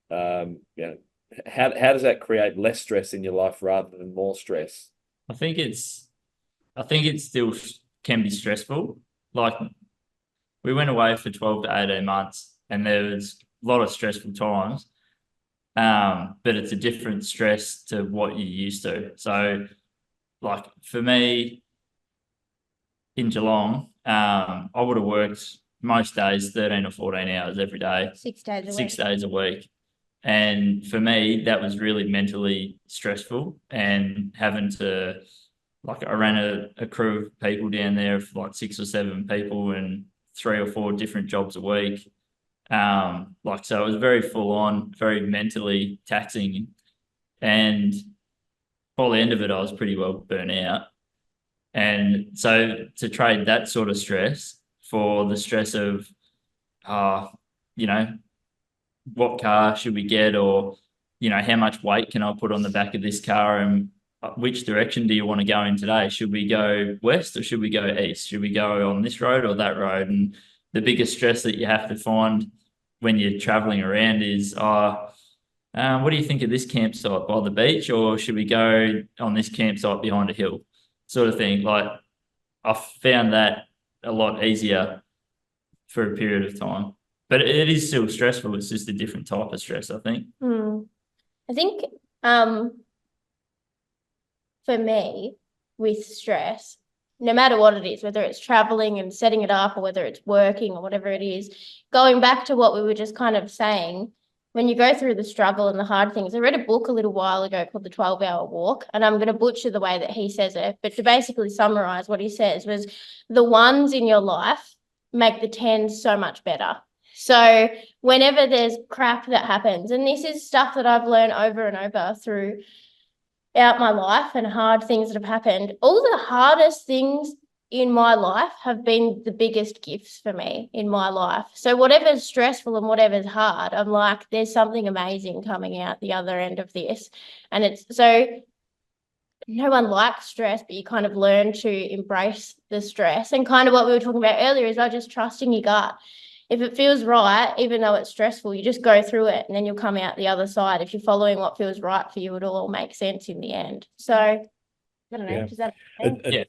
How does that create less stress in your life rather than more stress? I think it still can be stressful. We went away for 12 to 18 months and there was a lot of stressful times. But it's a different stress to what you're used to. So for me in Geelong, I would have worked most days 13 or 14 hours every day. 6 days a week. 6 days a week. And for me, that was really mentally stressful, and having to, I ran a crew of people down there of 6 or 7 people and 3 or 4 different jobs a week. So it was very full on, very mentally taxing. And by the end of it, I was pretty well burnt out. And so to trade that sort of stress for the stress of, what car should we get, or, how much weight can I put on the back of this car, and which direction do you want to go in today? Should we go west or should we go east? Should we go on this road or that road? And the biggest stress that you have to find when you're traveling around is, what do you think of this campsite by the beach, or should we go on this campsite behind a hill, sort of thing. Like, I found that a lot easier for a period of time, but it is still stressful. It's just a different type of stress, I think. I think for me, with stress, no matter what it is, whether it's traveling and setting it up or whether it's working or whatever it is, going back to what we were just kind of saying, when you go through the struggle and the hard things, I read a book a little while ago called The 12-Hour Walk, and I'm going to butcher the way that he says it, but to basically summarize what he says was the ones in your life make the 10s so much better. So whenever there's crap that happens, and this is stuff that I've learned over and over throughout my life and hard things that have happened, all the hardest things in my life have been the biggest gifts for me in my life. So whatever's stressful and whatever's hard, I'm like, there's something amazing coming out the other end of this. And it's so no one likes stress, but you kind of learn to embrace the stress. And kind of what we were talking about earlier is about just trusting your gut. If it feels right, even though it's stressful, you just go through it and then you'll come out the other side. If you're following what feels right for you, it'll all make sense in the end. So I don't know. Does that make sense?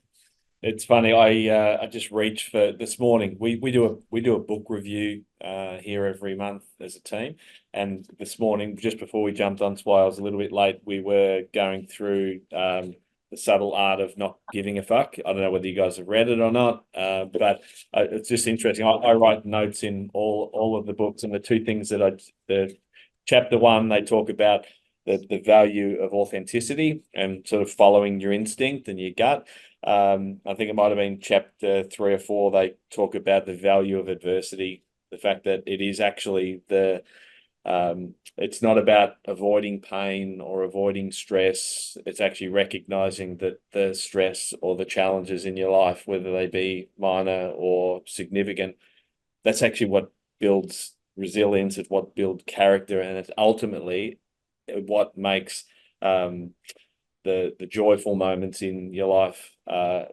It's funny. I just reached for this morning. We do a book review here every month as a team, and this morning, just before we jumped on, so I was a little bit late. We were going through The Subtle Art of Not Giving a Fuck. I don't know whether you guys have read it or not, but it's just interesting. I write notes in all of the books, and the two things that the chapter 1, they talk about the value of authenticity and sort of following your instinct and your gut. I think it might have been chapter 3 or 4. They talk about the value of adversity, the fact that it is actually it's not about avoiding pain or avoiding stress. It's actually recognizing that the stress or the challenges in your life, whether they be minor or significant, that's actually what builds resilience. It's what builds character, and it's ultimately what makes the joyful moments in your life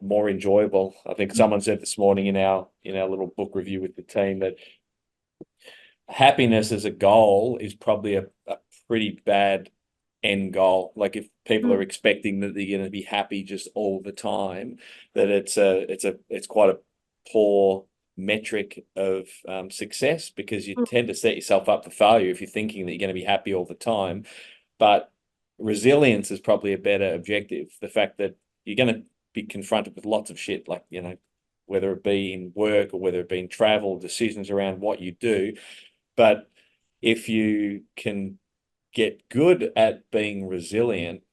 more enjoyable. I think someone said this morning in our little book review with the team that happiness as a goal is probably a pretty bad end goal. Like, if people are expecting that they're going to be happy just all the time, that it's quite a poor metric of success, because you tend to set yourself up for failure if you're thinking that you're going to be happy all the time. But resilience is probably a better objective. The fact that you're going to be confronted with lots of shit, like, whether it be in work or whether it be in travel, decisions around what you do. But if you can get good at being resilient,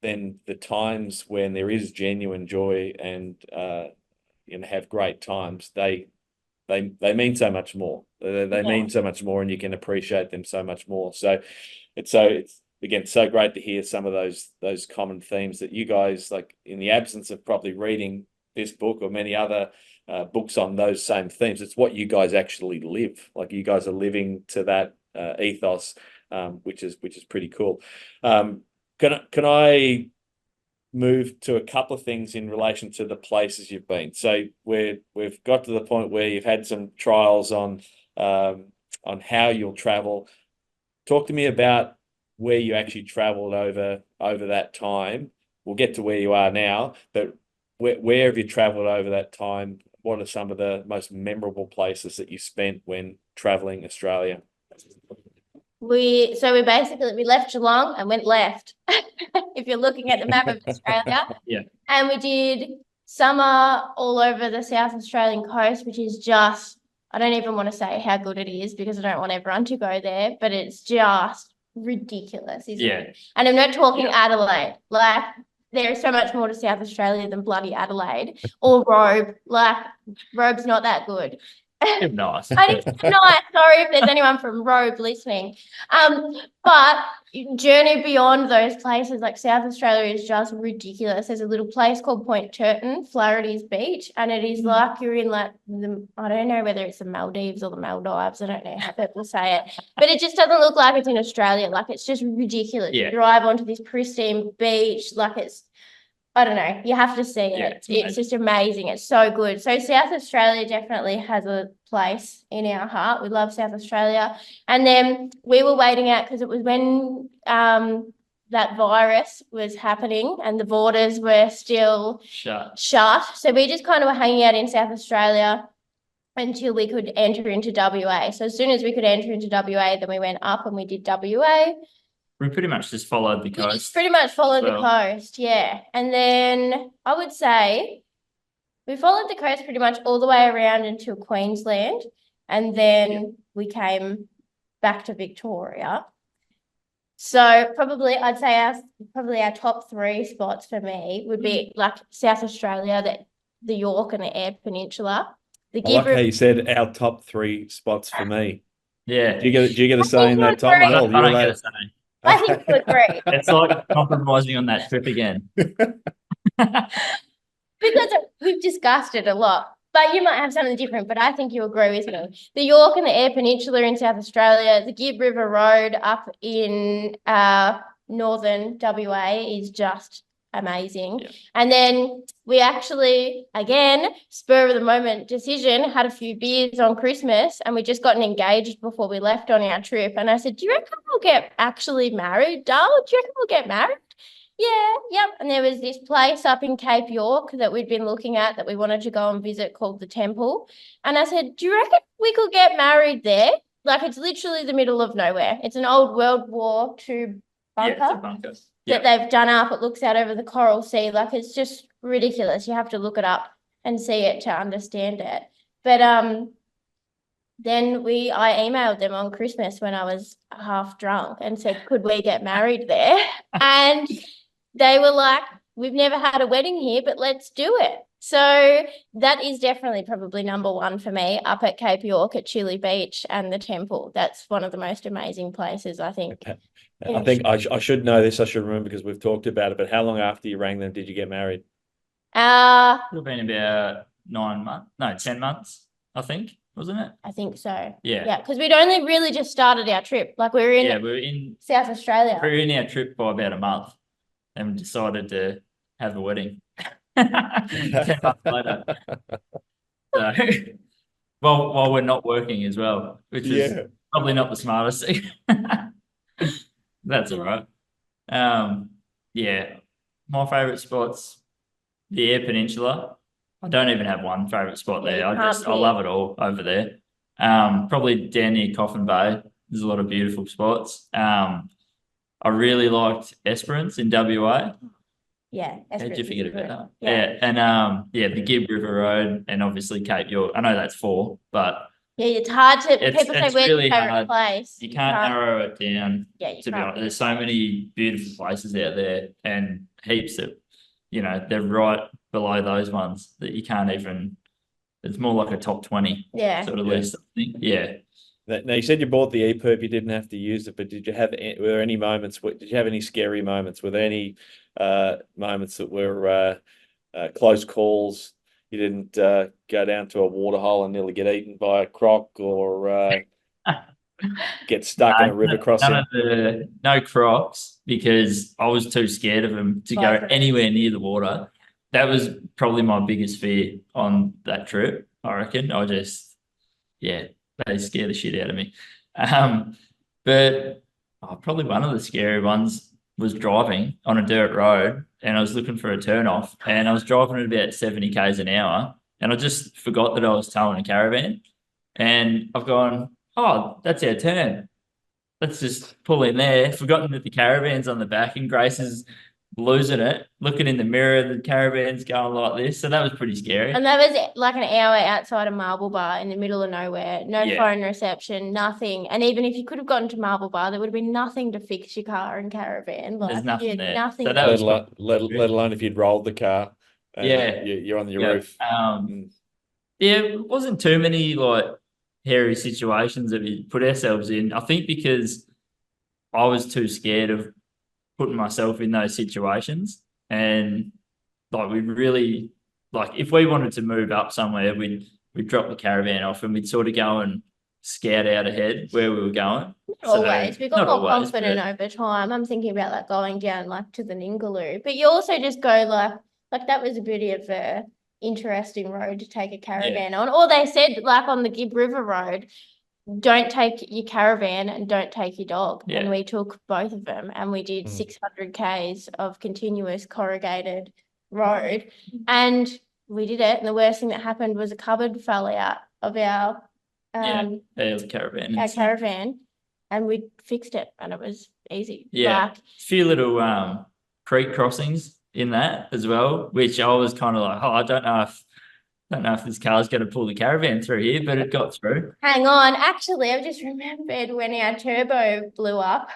then the times when there is genuine joy and have great times, they mean so much more. They mean so much more, and you can appreciate them so much more. So it's again so great to hear some of those common themes that you guys, like, in the absence of probably reading this book or many other books on those same themes, it's what you guys actually live. Like, you guys are living to that ethos, which is pretty cool. Can I move to a couple of things in relation to the places you've been? So we've got to the point where you've had some trials on how you'll travel. Talk to me about where you actually traveled over that time. We'll get to where you are now, but where have you traveled over that time? What are some of the most memorable places that you spent when traveling Australia? We left Geelong and went left. If you're looking at the map of Australia. Yeah. And we did summer all over the South Australian coast, which is just, I don't even want to say how good it is because I don't want everyone to go there, but it's just ridiculous, isn't it? And I'm not talking Adelaide. Like, there is so much more to South Australia than bloody Adelaide or Robe. Like, Robe's not that good. Nice. I didn't say nice. Sorry if there's anyone from Robe listening. But journey beyond those places, like South Australia is just ridiculous. There's a little place called Point Turton, Flaherty's Beach, and it is like you're in like I don't know whether it's the Maldives or the Maldives. I don't know how people say it, but it just doesn't look like it's in Australia. Like it's just ridiculous. Yeah. You drive onto this pristine beach, like it's I don't know. You have to see Yeah, it. it's It's just amazing. It's so good. So South Australia definitely has a place in our heart. We love South Australia. And then we were waiting out because it was when that virus was happening and the borders were still Shut. So we just kind of were hanging out in South Australia until we could enter into WA. So as soon as we could enter into WA, then we went up and we did WA. We pretty much just followed the We just coast. pretty much followed the well. coast, yeah. And then I would say we followed the coast pretty much all the way around until Queensland. And then we came back to Victoria. So probably I'd say our top 3 spots for me would be like South Australia, the York and the Eyre Peninsula. The I like how Gibb you said our top 3 spots for me. Yeah. Do you get a say in that, Tom? agree. I don't You're get allowed- a say. I think you agree. It's like compromising on that trip again. Because we've discussed it a lot, but you might have something different, but I think you agree with me. The York and the Eyre Peninsula in South Australia, the Gibb River Road up in northern WA is just amazing. Yeah. And then we actually, again, spur of the moment decision, had a few beers on Christmas and we just gotten engaged before we left on our trip. And I said, do you reckon we'll get actually married, Darl? Do you reckon we'll get married? Yeah, yep. And there was this place up in Cape York that we'd been looking at that we wanted to go and visit called the Temple. And I said, do you reckon we could get married there? Like it's literally the middle of nowhere. It's an old World War II bunker. Yeah, it's a bunker. That they've done up. It looks out over the Coral Sea. Like it's just ridiculous. You have to look it up and see it to understand it. But then I emailed them on Christmas when I was half drunk and said, could we get married there? And they were like, we've never had a wedding here, but let's do it. So that is definitely probably number 1 for me, up at Cape York at Chile Beach and the Temple. That's one of the most amazing places, I think. I think I should know this. I should remember because we've talked about it. But how long after you rang them did you get married? Would have been about 9 months. No, 10 months, I think, wasn't it? I think so. Yeah. Yeah, because we'd only really just started our trip. Like we were in Yeah, we were in South Australia. our trip by about a month and we decided to have a wedding 10 months later. So, while we're not working as well, which is probably not the smartest thing. That's all right. Yeah, my favourite spots, the Eyre Peninsula. I don't even have one favourite spot there. I love it all over there. Probably down near Coffin Bay. There's a lot of beautiful spots. I really liked Esperance in WA. Yeah. How'd you forget about that? Yeah. And the Gibb River Road and obviously Cape York. I know that's 4, but Yeah, it's hard to, It's- people say, it's where's really your favourite hard. place? you can't narrow it down. Yeah, you To be can't. honest, there's so many beautiful places out there and heaps that, they're right below those ones that you can't even, it's more like a top 20 Yeah. sort of Yeah. list, I think. Yeah. Now you said you bought the EPIRB, you didn't have to use it, but did you have were there any moments? Did you have any scary moments? Were there any moments that were close calls? You didn't go down to a water hole and nearly get eaten by a croc or get stuck in a river crossing? No crocs because I was too scared of them to go anywhere near the water. That was probably my biggest fear on that trip, I reckon. They scare the shit out of me. But probably one of the scary ones was driving on a dirt road and I was looking for a turn off and I was driving at about 70 k's an hour and I just forgot that I was towing a caravan and I've gone, oh, that's our turn. Let's just pull in there. Forgotten that the caravan's on the back and Grace is losing it, looking in the mirror, the caravan's going like this. So that was pretty scary. And that was like an hour outside of Marble Bar in the middle of nowhere. No Yeah. phone reception, nothing. And even if you could have gotten to Marble Bar, there would have been nothing to fix your car and caravan. Like, There's nothing there. Nothing. So that was Let alone if you'd rolled the car. And Yeah. you're on your Yeah. roof. Yeah, it wasn't too many like hairy situations that we put ourselves in. I think because I was too scared of putting myself in those situations, and like we really like if we wanted to move up somewhere, we'd drop the caravan off and we'd sort of go and scout out ahead where we were going. Always. We got not more always, confident but over time. I'm thinking about like going down like to the Ningaloo, but you also just go like that was a bit of a interesting road to take a caravan on. Or they said like on the Gibb River Road, don't take your caravan and don't take your dog. Yeah. And we took both of them and we did 600 Ks of continuous corrugated road and we did it. And the worst thing that happened was a cupboard fell out of our it was a caravan. our caravan and we fixed it and it was easy. Yeah, Like, a few little creek crossings in that as well, which I was kind of like, oh, I don't know if this car's going to pull the caravan through here, but it got through. hang on. Actually, I've just remembered when our turbo blew up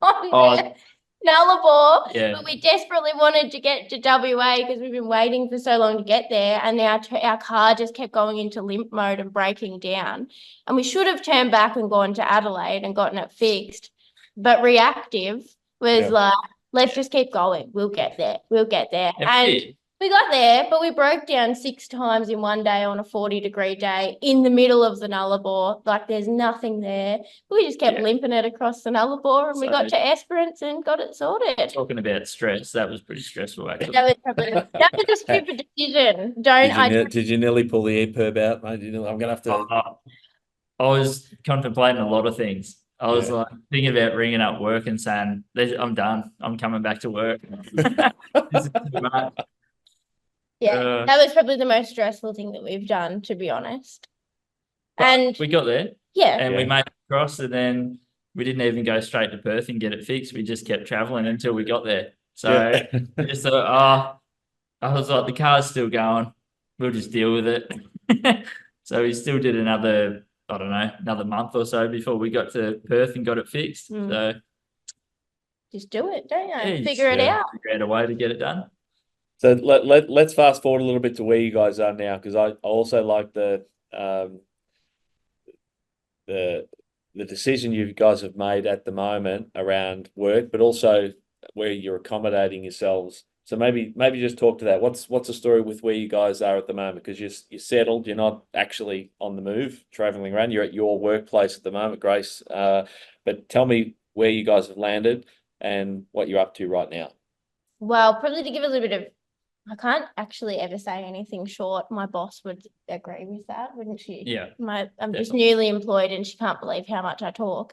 on Oh, the Nullarbor, yeah. but we desperately wanted to get to WA because we've been waiting for so long to get there, and our car just kept going into limp mode and breaking down. And we should have turned back and gone to Adelaide and gotten it fixed, but reactive was like, let's just keep going. We'll get there. We'll get there. And we got there, but we broke down 6 times in one day on a 40-degree day in the middle of the Nullarbor. Like there's nothing there. We just kept limping it across the Nullarbor and we got to Esperance and got it sorted. Talking about stress, that was pretty stressful actually. That was a stupid decision. Did you nearly pull the EPIRB out, mate? I'm going to have to. I was contemplating a lot of things. I was like thinking about ringing up work and saying, I'm done. I'm coming back to work. This is too much. Yeah, that was probably the most stressful thing that we've done, to be honest. And we got there. Yeah. And we made it across, and then we didn't even go straight to Perth and get it fixed. We just kept traveling until we got there. So I just thought, I was like, the car's still going. We'll just deal with it. So we still did another month or so before we got to Perth and got it fixed. So just do it, don't you? Yeah, Figure it out. Figure out a way to get it done. So let's fast forward a little bit to where you guys are now, because I also like the decision you guys have made at the moment around work, but also where you're accommodating yourselves. So maybe just talk to that. What's the story with where you guys are at the moment? Because you're settled, you're not actually on the move, traveling around. You're at your workplace at the moment, Grace. But tell me where you guys have landed and what you're up to right now. Well, probably to give a little bit of, I can't actually ever say anything short. My boss would agree with that, wouldn't she? Yeah. I'm just newly employed and she can't believe how much I talk.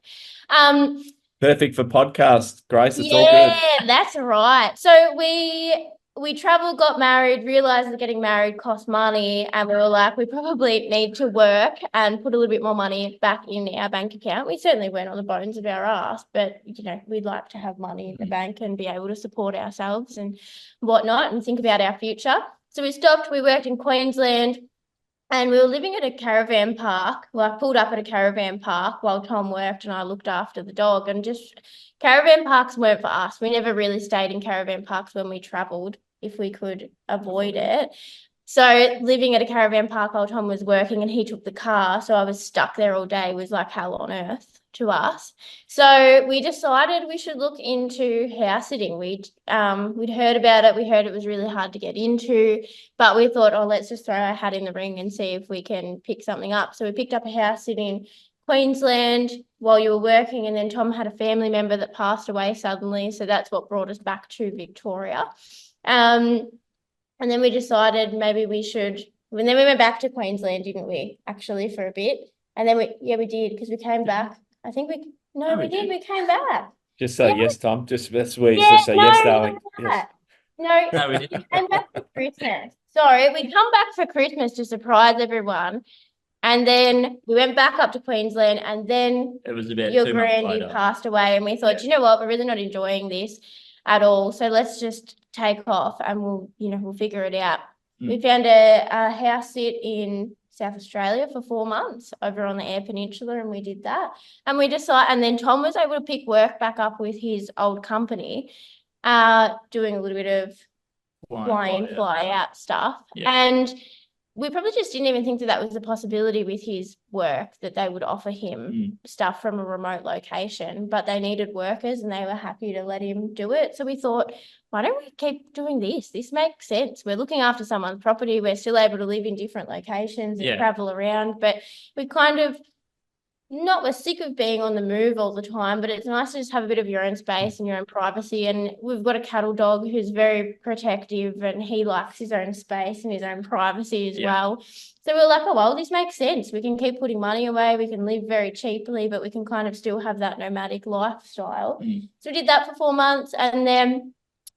Perfect for podcast, Grace. It's all good. Yeah, that's right. So we traveled, got married, realized that getting married cost money, and we were like, we probably need to work and put a little bit more money back in our bank account. We certainly weren't on the bones of our ass, but we'd like to have money in the bank and be able to support ourselves and whatnot and think about our future. So we stopped, we worked in Queensland. And we were living at a caravan park. Well, I pulled up at a caravan park while Tom worked and I looked after the dog. And just caravan parks weren't for us. We never really stayed in caravan parks when we travelled, if we could avoid it. So living at a caravan park while Tom was working and he took the car, so I was stuck there all day, was like hell on earth to us. So we decided we should look into house sitting. We'd heard about it. We heard it was really hard to get into, but we thought, let's just throw our hat in the ring and see if we can pick something up. So we picked up a house sitting in Queensland while you were working, and then Tom had a family member that passed away suddenly. So that's what brought us back to Victoria. And then we decided maybe we should, and then we went back to Queensland, didn't we, actually, for a bit? And then we did, because we came back. I think we did. We came back. Just say yes, Tom. That's where you just say yes, darling. Yes. No, we didn't. We came back for Christmas. Sorry, we come back for Christmas to surprise everyone. And then we went back up to Queensland, and then it was about your 2 months granny later. passed away, and we thought, you know what, we're really not enjoying this at all. So let's just take off and we'll figure it out. We found a house sit in South Australia for 4 months over on the Eyre Peninsula, and we did that. And we decided, and then Tom was able to pick work back up with his old company, doing a little bit of fly out stuff. Yeah. And we probably just didn't even think that that was a possibility with his work, that they would offer him stuff from a remote location, but they needed workers and they were happy to let him do it. So we thought, why don't we keep doing this? This makes sense. We're looking after someone's property. We're still able to live in different locations and travel around, but we kind of we're sick of being on the move all the time, but it's nice to just have a bit of your own space and your own privacy. And we've got a cattle dog who's very protective and he likes his own space and his own privacy as well. So we're like, oh, well, this makes sense. We can keep putting money away. We can live very cheaply, but we can kind of still have that nomadic lifestyle. So we did that for 4 months, and then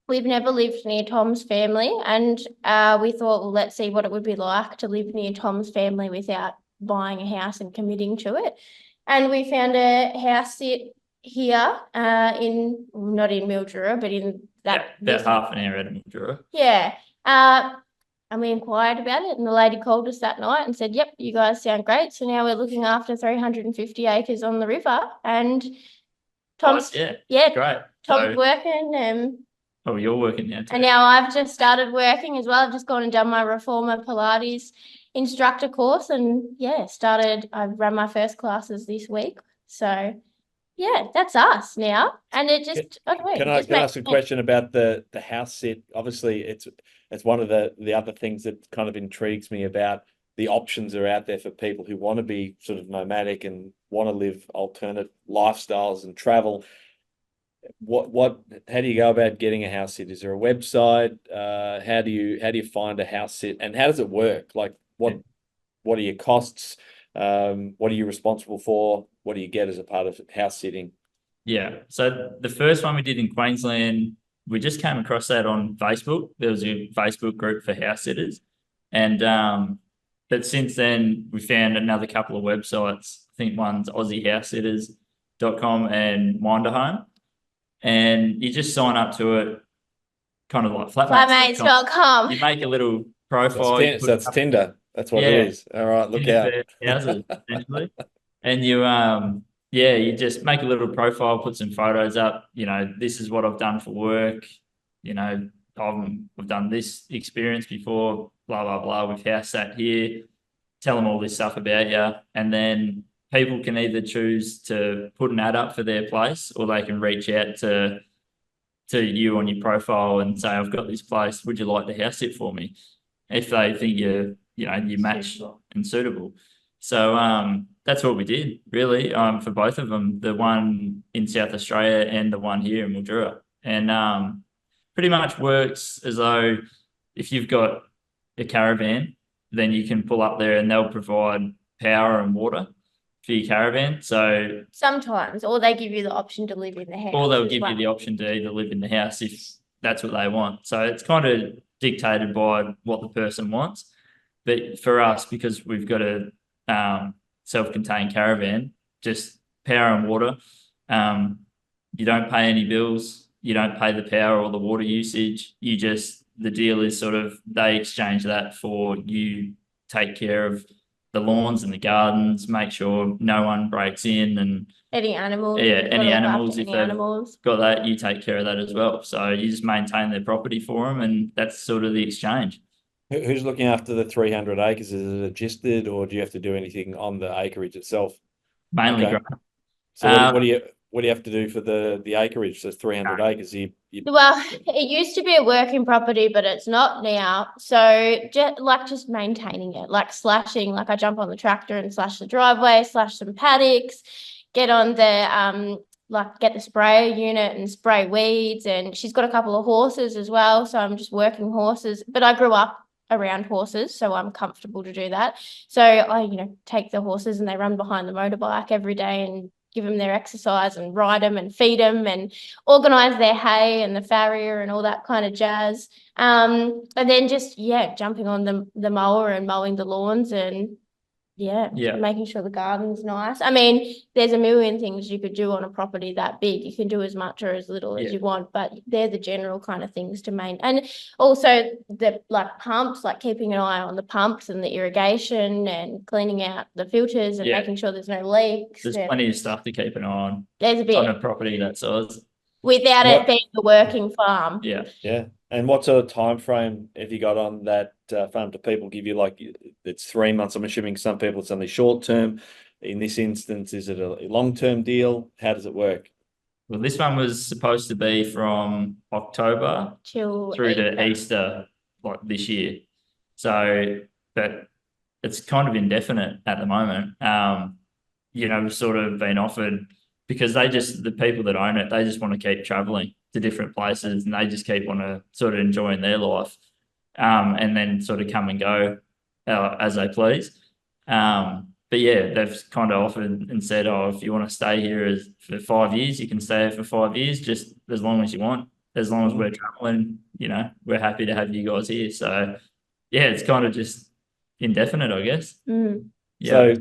we've never lived near Tom's family. And we thought, well, let's see what it would be like to live near Tom's family without buying a house and committing to it. And we found a house sit here not in Mildura, but in that about half an hour out of Mildura. And we inquired about it, and the lady called us that night and said, yep, you guys sound great. So now we're looking after 350 acres on the river, and Tom's great. Tom's working. Oh, you're working now too. And now I've just started working as well. I've just gone and done my Reformer Pilates instructor course, and I ran my first classes this week. So that's us now. And it just can I ask a question about the house sit? Obviously it's one of the other things that kind of intrigues me about the options that are out there for people who want to be sort of nomadic and want to live alternate lifestyles and travel. How do you go about getting a house sit? Is there a website? How do you find a house sit, and how does it work? Like what are your costs? What are you responsible for? What do you get as a part of house sitting? Yeah. So the first one we did in Queensland, we just came across that on Facebook. There was a Facebook group for house sitters. And but since then we found another couple of websites. I think one's AussieHouseSitters.com and Minderhome. And you just sign up to it, kind of like Flatmates.com. You make a little profile. That's Tinder. That's what it is. All right, look out. Houses, essentially. And you just make a little profile, put some photos up. This is what I've done for work. I've done this experience before, blah, blah, blah. We've house sat here. Tell them all this stuff about you. And then people can either choose to put an ad up for their place, or they can reach out to you on your profile and say, I've got this place. Would you like to house sit for me? If they think you match and suitable. So that's what we did, really, for both of them, the one in South Australia and the one here in Mildura. And pretty much works as though if you've got a caravan, then you can pull up there and they'll provide power and water for your caravan. So sometimes, or they give you the option to live in the house. Or they'll give you the option to either live in the house if that's what they want. So it's kind of dictated by what the person wants. But for us, because we've got a self-contained caravan, just power and water, you don't pay any bills, you don't pay the power or the water usage. The deal is sort of they exchange that for you take care of the lawns and the gardens, make sure no one breaks in, and any animals. Yeah, any animals, if they've got that, you take care of that as well. So you just maintain their property for them, and that's sort of the exchange. Who's looking after the 300 acres? Is it adjusted, or do you have to do anything on the acreage itself? Mainly grass. So what do you have to do for the acreage? So 300 acres. Well, it used to be a working property, but it's not now. So just maintaining it, like slashing. Like I jump on the tractor and slash the driveway, slash some paddocks, get on the get the sprayer unit and spray weeds. And she's got a couple of horses as well, so I'm just working horses. But I grew up around horses, so I'm comfortable to do that. So I take the horses and they run behind the motorbike every day and give them their exercise and ride them and feed them and organise their hay and the farrier and all that kind of jazz. And then just jumping on the mower and mowing the lawns and making sure the garden's nice. I mean, there's a million things you could do on a property that big. You can do as much or as little as you want, but they're the general kind of things to maintain. And also the pumps, like keeping an eye on the pumps and the irrigation and cleaning out the filters and making sure there's no leaks. There's plenty of stuff to keep an eye on. There's a bit on a property that size. without What- it being a working farm. Yeah. Yeah. And what sort of time frame have you got on that farm? Do people give you like it's 3 months? I'm assuming some people it's only short term. In this instance, is it a long-term deal? How does it work? Well, this one was supposed to be from October Till through to April. Easter, like this year. So, but it's kind of indefinite at the moment. We've sort of been offered because the people that own it, they just want to keep traveling to different places and they just keep want to sort of enjoying their life, and then sort of come and go as they please. But yeah, they've kind of offered and said, oh, if you want to stay here for 5 years, you can stay here for 5 years, just as long as you want. As long as we're traveling, we're happy to have you guys here. So yeah, it's kind of just indefinite, I guess. Mm. Yeah. So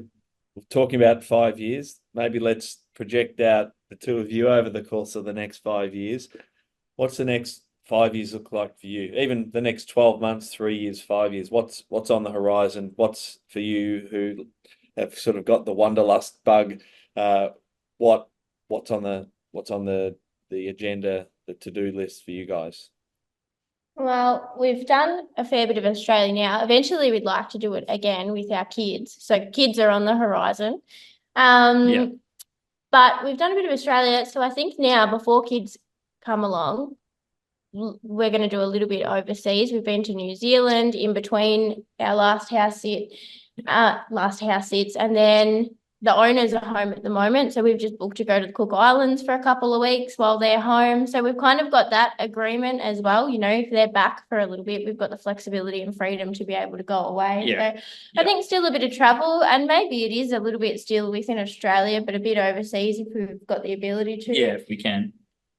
talking about 5 years, maybe let's project out the two of you over the course of the next 5 years. What's the next 5 years look like for you? Even the next 12 months, 3 years, 5 years, what's on the horizon? What's for you who have sort of got the wanderlust bug? What's on the agenda, the to-do list for you guys? Well, we've done a fair bit of Australia now. Eventually, we'd like to do it again with our kids. So kids are on the horizon. Yeah. But we've done a bit of Australia. So I think now, before kids come along, we're going to do a little bit overseas. We've been to New Zealand in between our last house sits, and then the owners are home at the moment. So we've just booked to go to the Cook Islands for a couple of weeks while they're home. So we've kind of got that agreement as well. If they're back for a little bit, we've got the flexibility and freedom to be able to go away. Yeah. So I think still a bit of travel, and maybe it is a little bit still within Australia, but a bit overseas if we've got the ability to. Yeah, if we can.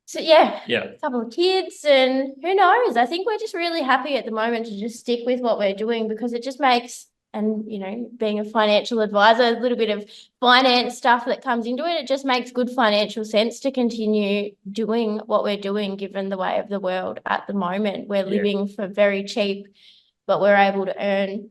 So yeah, Yeah. a couple of kids, and who knows? I think we're just really happy at the moment to just stick with what we're doing because it just makes, and being a financial advisor, a little bit of finance stuff that comes into it, it just makes good financial sense to continue doing what we're doing given the way of the world at the moment. We're living for very cheap, but we're able to earn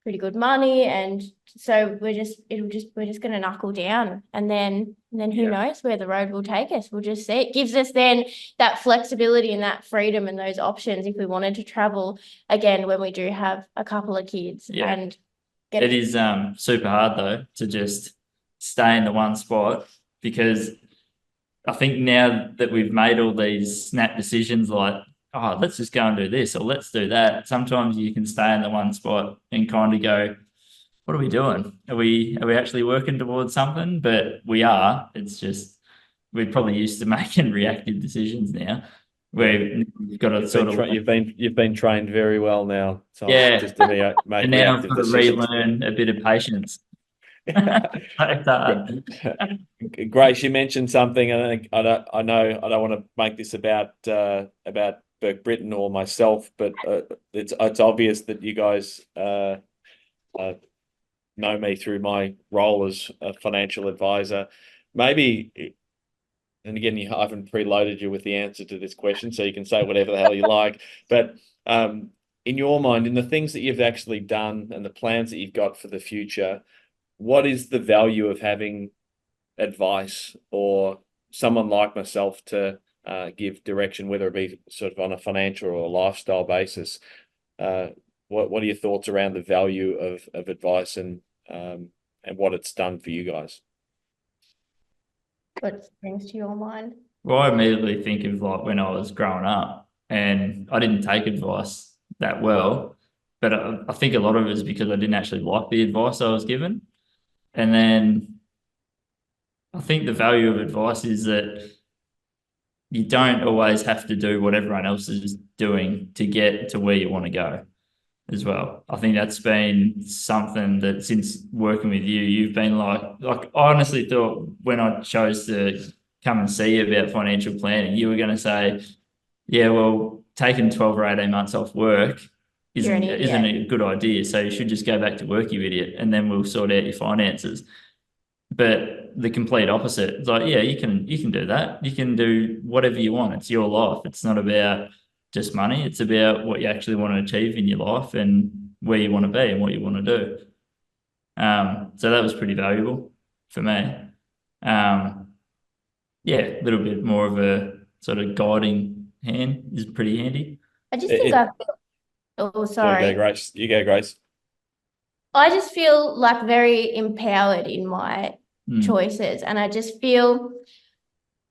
pretty good money, and so we're just going to knuckle down, and then who knows where the road will take us. We'll just see. It gives us then that flexibility and that freedom and those options if we wanted to travel again when we do have a couple of kids. Yeah. And It is super hard though to just stay in the one spot, because I think now that we've made all these snap decisions like, oh, let's just go and do this or let's do that, sometimes you can stay in the one spot and kind of go, what are we doing? Are we actually working towards something? But we are. It's just we're probably used to making reactive decisions now. We've got to sort of you've been trained very well now. So yeah, just to make and now I've reactive got to decisions. relearn a bit of patience. It's hard. Grace, you mentioned something, and I don't want to make this about Burke Britain or myself, but it's obvious that you guys know me through my role as a financial advisor. Maybe, and again, I haven't preloaded you with the answer to this question, so you can say whatever the hell you like. But in your mind, in the things that you've actually done and the plans that you've got for the future, what is the value of having advice or someone like myself to give direction, whether it be sort of on a financial or a lifestyle basis? What are your thoughts around the value of advice and what it's done for you guys? what brings to your mind? Well, I immediately think of like when I was growing up and I didn't take advice that well, but I think a lot of it is because I didn't actually like the advice I was given. And then I think the value of advice is that you don't always have to do what everyone else is doing to get to where you want to go as well. I think that's been something that since working with you, you've been like I honestly thought when I chose to come and see you about financial planning, you were going to say, yeah, well, taking 12 or 18 months off work isn't a good idea. So you should just go back to work, you idiot, and then we'll sort out your finances. But the complete opposite. It's like, yeah, you can do that. You can do whatever you want. It's your life. It's not about just money. It's about what you actually want to achieve in your life and where you want to be and what you want to do. So that was pretty valuable for me. Yeah, a little bit more of a sort of guiding hand is pretty handy. I just It- think it- I feel, oh, There you sorry. go, Grace. You go, Grace. I just feel like very empowered in my choices. And I just feel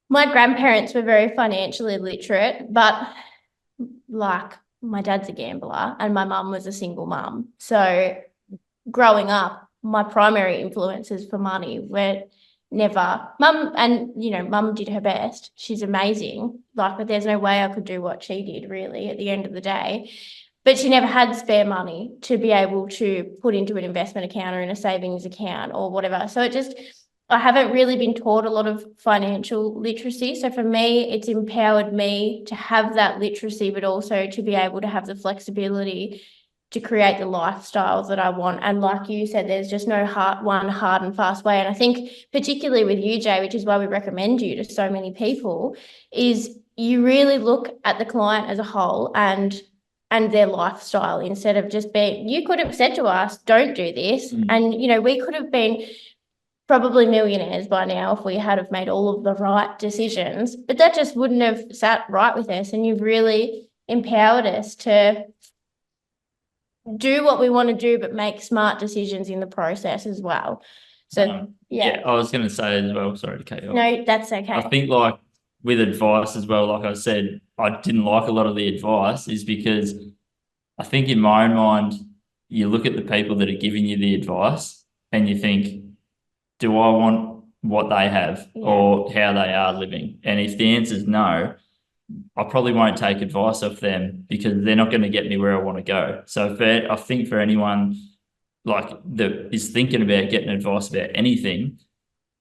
my grandparents were very financially literate, but like my dad's a gambler and my mum was a single mum. So growing up, my primary influences for money were never mum, and mum did her best. She's amazing. But there's no way I could do what she did really at the end of the day. But she never had spare money to be able to put into an investment account or in a savings account or whatever. So I haven't really been taught a lot of financial literacy. So for me, it's empowered me to have that literacy, but also to be able to have the flexibility to create the lifestyles that I want. And like you said, there's just no one hard and fast way. And I think particularly with you, Jay, which is why we recommend you to so many people, is you really look at the client as a whole and their lifestyle instead of just being, you could have said to us, don't do this. And, we could have been probably millionaires by now if we had have made all of the right decisions, but that just wouldn't have sat right with us. And you've really empowered us to do what we want to do, but make smart decisions in the process as well. So, yeah. I was going to say as well, sorry to cut you off. No, that's okay. I think like with advice as well, like I said, I didn't like a lot of the advice is because I think in my own mind, you look at the people that are giving you the advice and you think, do I want what they have or how they are living? And if the answer is no, I probably won't take advice off them because they're not going to get me where I want to go. So I think for anyone like that is thinking about getting advice about anything,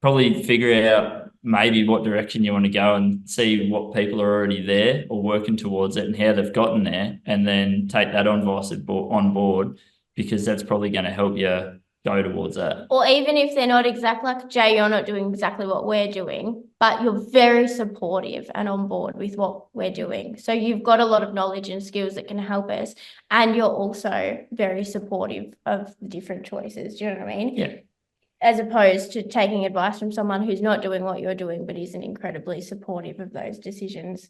probably figure out maybe what direction you want to go and see what people are already there or working towards it and how they've gotten there, and then take that advice on board because that's probably going to help you go towards that. Or even if they're not exactly like Jay, you're not doing exactly what we're doing, but you're very supportive and on board with what we're doing. So you've got a lot of knowledge and skills that can help us. And you're also very supportive of the different choices. Do you know what I mean? Yeah. As opposed to taking advice from someone who's not doing what you're doing, but isn't incredibly supportive of those decisions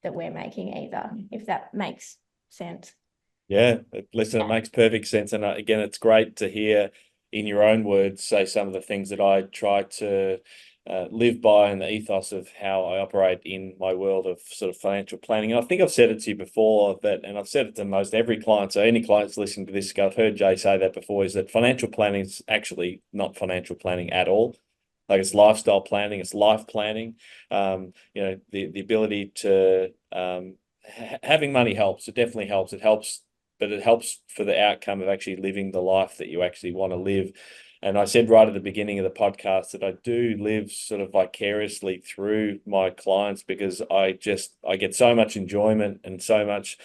that we're making either, if that makes sense. Yeah, listen, it makes perfect sense. And again, it's great to hear in your own words say some of the things that I try to live by and the ethos of how I operate in my world of sort of financial planning. And I think I've said it to you before and I've said it to most every client. So any clients listening to this, I've heard Jay say that before, is that financial planning is actually not financial planning at all. Like it's lifestyle planning, it's life planning. The ability to having money helps. It definitely helps. It helps. But it helps for the outcome of actually living the life that you actually want to live. And I said right at the beginning of the podcast that I do live sort of vicariously through my clients because I get so much enjoyment and so much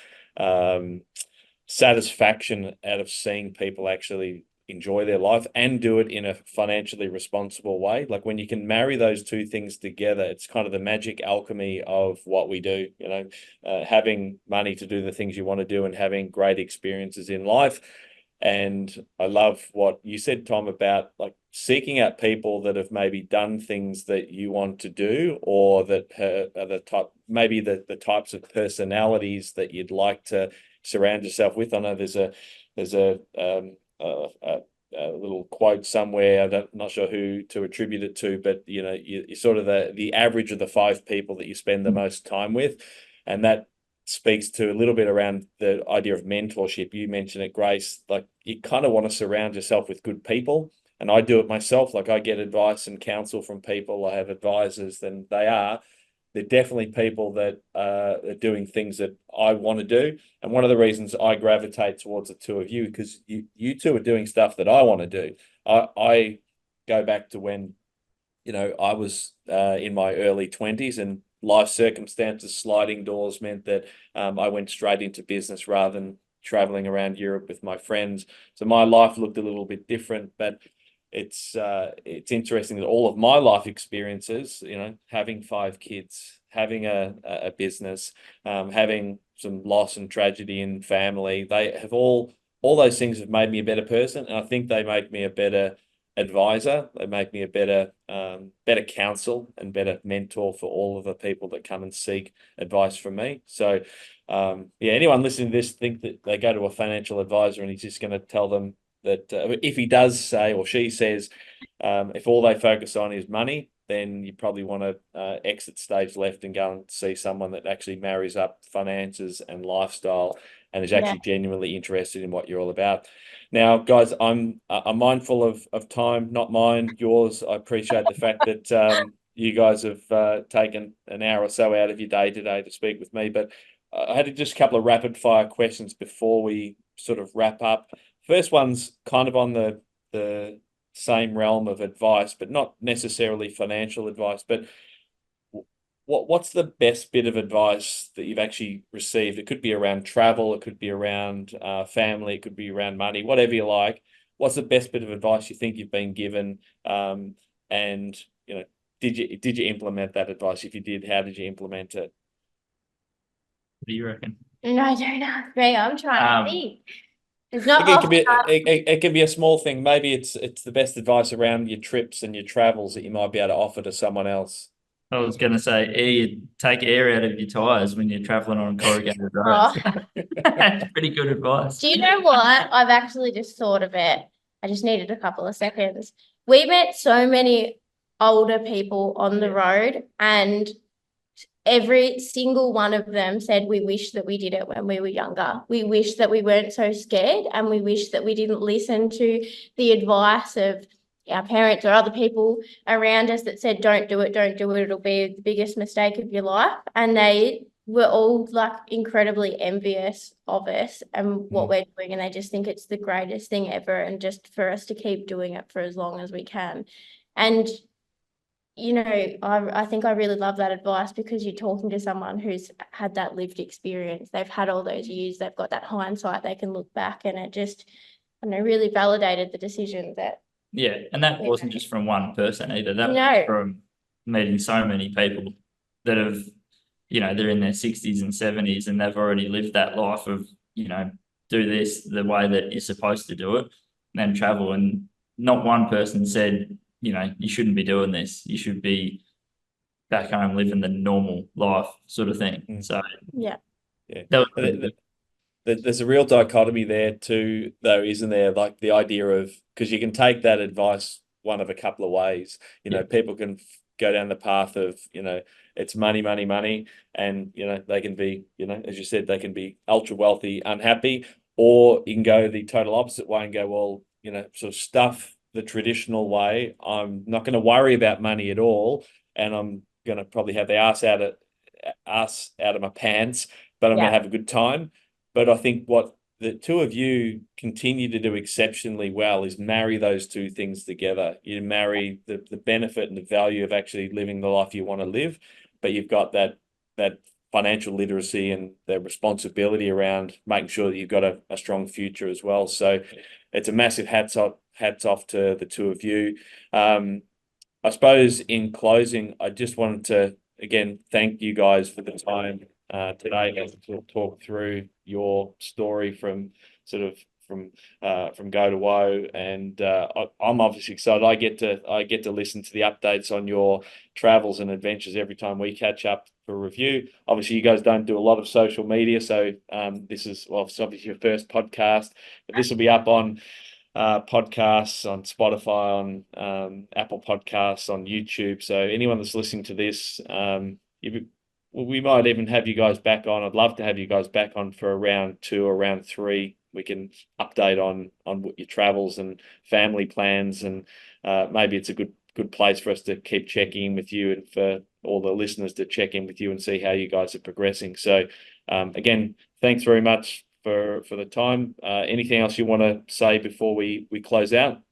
satisfaction out of seeing people actually enjoy their life and do it in a financially responsible way. Like when you can marry those two things together, it's kind of the magic alchemy of what we do, having money to do the things you want to do and having great experiences in life. And I love what you said, Tom, about like seeking out people that have maybe done things that you want to do, or that are the types of personalities that you'd like to surround yourself with. I know there's a little quote somewhere. I'm not sure who to attribute it to, but you're sort of the average of the 5 people that you spend the most time with, and that speaks to a little bit around the idea of mentorship. You mentioned it, Grace. Like you kind of want to surround yourself with good people, and I do it myself. Like I get advice and counsel from people. I have advisors, and they're definitely people that are doing things that I want to do. And one of the reasons I gravitate towards the two of you, because you two are doing stuff that I want to do. I go back to when, I was in my early 20s and life circumstances, sliding doors meant that I went straight into business rather than traveling around Europe with my friends. So my life looked a little bit different, but it's interesting that all of my life experiences, having 5 kids, having a business, having some loss and tragedy in family, they have all those things have made me a better person. And I think they make me a better advisor. They make me a better counsel and better mentor for all of the people that come and seek advice from me. So, anyone listening to this think that they go to a financial advisor and he's just going to tell them that if he does say or she says, if all they focus on is money, then you probably want to exit stage left and go and see someone that actually marries up finances and lifestyle and is actually genuinely interested in what you're all about. Now, guys, I'm mindful of time, not mine, yours. I appreciate the fact that you guys have taken an hour or so out of your day today to speak with me, but I had just a couple of rapid fire questions before we sort of wrap up. First one's kind of on the same realm of advice, but not necessarily financial advice. But what's the best bit of advice that you've actually received? It could be around travel, it could be around family, it could be around money, whatever you like. What's the best bit of advice you think you've been given? And did you implement that advice? If you did, how did you implement it? What do you reckon? No, don't ask me. I'm trying to think. It's not it can be a small thing. Maybe it's the best advice around your trips and your travels that you might be able to offer to someone else. I was going to say, you take air out of your tyres when you're travelling on corrugated roads. That's pretty good advice. Do you know what? I've actually just thought of it. I just needed a couple of seconds. We met so many older people on the road, and every single one of them said, we wish that we did it when we were younger. We wish that we weren't so scared, and we wish that we didn't listen to the advice of our parents or other people around us that said, don't do it, it'll be the biggest mistake of your life. And they were all like incredibly envious of us and what we're doing, and they just think it's the greatest thing ever, and just for us to keep doing it for as long as we can. And I think I really love that advice, because you're talking to someone who's had that lived experience. They've had all those years, they've got that hindsight, they can look back, and it just, really validated the decision that. Yeah, and that wasn't just from one person either. That was from meeting so many people that have, they're in their 60s and 70s and they've already lived that life of, do this the way that you're supposed to do it and travel. And not one person said, you shouldn't be doing this. You should be back home living the normal life sort of thing. So, yeah. There's a real dichotomy there too, though, isn't there? Like the idea of, because you can take that advice one of a couple of ways. People can go down the path of, it's money, money, money. And, they can be, as you said, they can be ultra wealthy, unhappy, or you can go the total opposite way and go, well, sort of stuff the traditional way. I'm not going to worry about money at all. And I'm going to probably have the ass out of my pants, but I'm going to have a good time. But I think what the two of you continue to do exceptionally well is marry those two things together. You marry the benefit and the value of actually living the life you want to live, but you've got that financial literacy and the responsibility around making sure that you've got a strong future as well. So it's a massive hats off to the two of you. I suppose in closing, I just wanted to, again, thank you guys for the time today to talk through your story from go to woe, and I'm obviously excited. I get to listen to the updates on your travels and adventures every time we catch up for review. Obviously, you guys don't do a lot of social media, so this is it's obviously your first podcast, but this will be up on podcasts on Spotify, on Apple Podcasts, on YouTube. So anyone that's listening to this, we might even have you guys back on. I'd love to have you guys back on for round 2 or round 3. We can update on what your travels and family plans, and maybe it's a good place for us to keep checking in with you, and for all the listeners to check in with you and see how you guys are progressing. So again, thanks very much for the time. Anything else you want to say before we close out?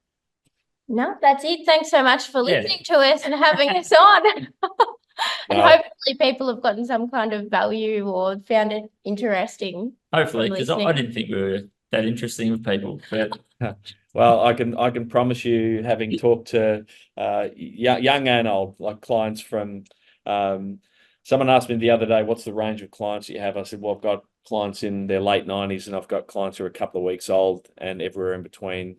No, that's it. Thanks so much for listening to us and having us on. And hopefully people have gotten some kind of value or found it interesting. Hopefully, because I didn't think we were that interesting with people. But well, I can promise you, having talked to young and old, like clients from someone asked me the other day, what's the range of clients you have? I said, well, I've got clients in their late 90s, and I've got clients who are a couple of weeks old, and everywhere in between.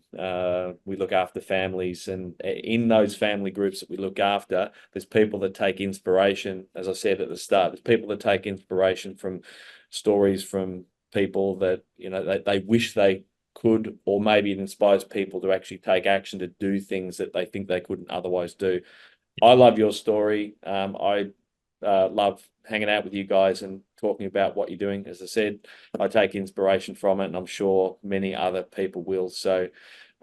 We look after families, and in those family groups that we look after, there's people that take inspiration, as I said at the start, there's people that take inspiration from stories from people that, you know, they wish they could, or maybe it inspires people to actually take action to do things that they think they couldn't otherwise do. I love your story. I love hanging out with you guys and talking about what you're doing. As I said, I take inspiration from it, and I'm sure many other people will. So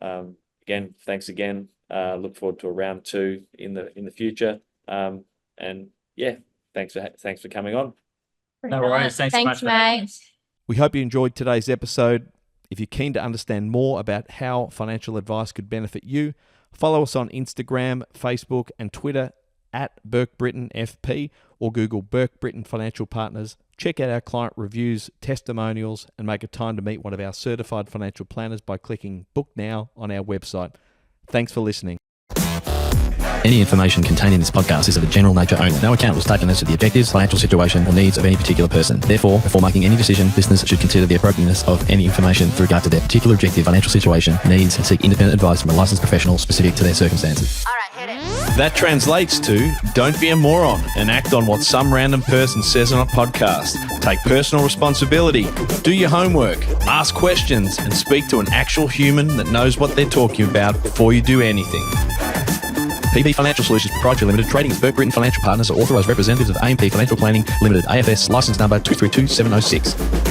again, thanks again. Look forward to a round 2 in the future. And yeah, thanks for coming on. No worries. Thanks so much, mate. We hope you enjoyed today's episode. If you're keen to understand more about how financial advice could benefit you, follow us on Instagram, Facebook, and Twitter at Burke Britton FP, or Google Burke Britton Financial Partners. Check out our client reviews, testimonials, and make a time to meet one of our certified financial planners by clicking Book Now on our website. Thanks for listening. Any information contained in this podcast is of a general nature only. No account was taken as to the objectives, financial situation, or needs of any particular person. Therefore, before making any decision, listeners should consider the appropriateness of any information with regard to their particular objective, financial situation, needs, and seek independent advice from a licensed professional specific to their circumstances. All right, hit it. That translates to, don't be a moron and act on what some random person says on a podcast. Take personal responsibility, do your homework, ask questions, and speak to an actual human that knows what they're talking about before you do anything. PP Financial Solutions Proprietary Limited, trading as Burke Britton Financial Partners, are authorised representatives of AMP Financial Planning Limited, AFS, licence number 232706.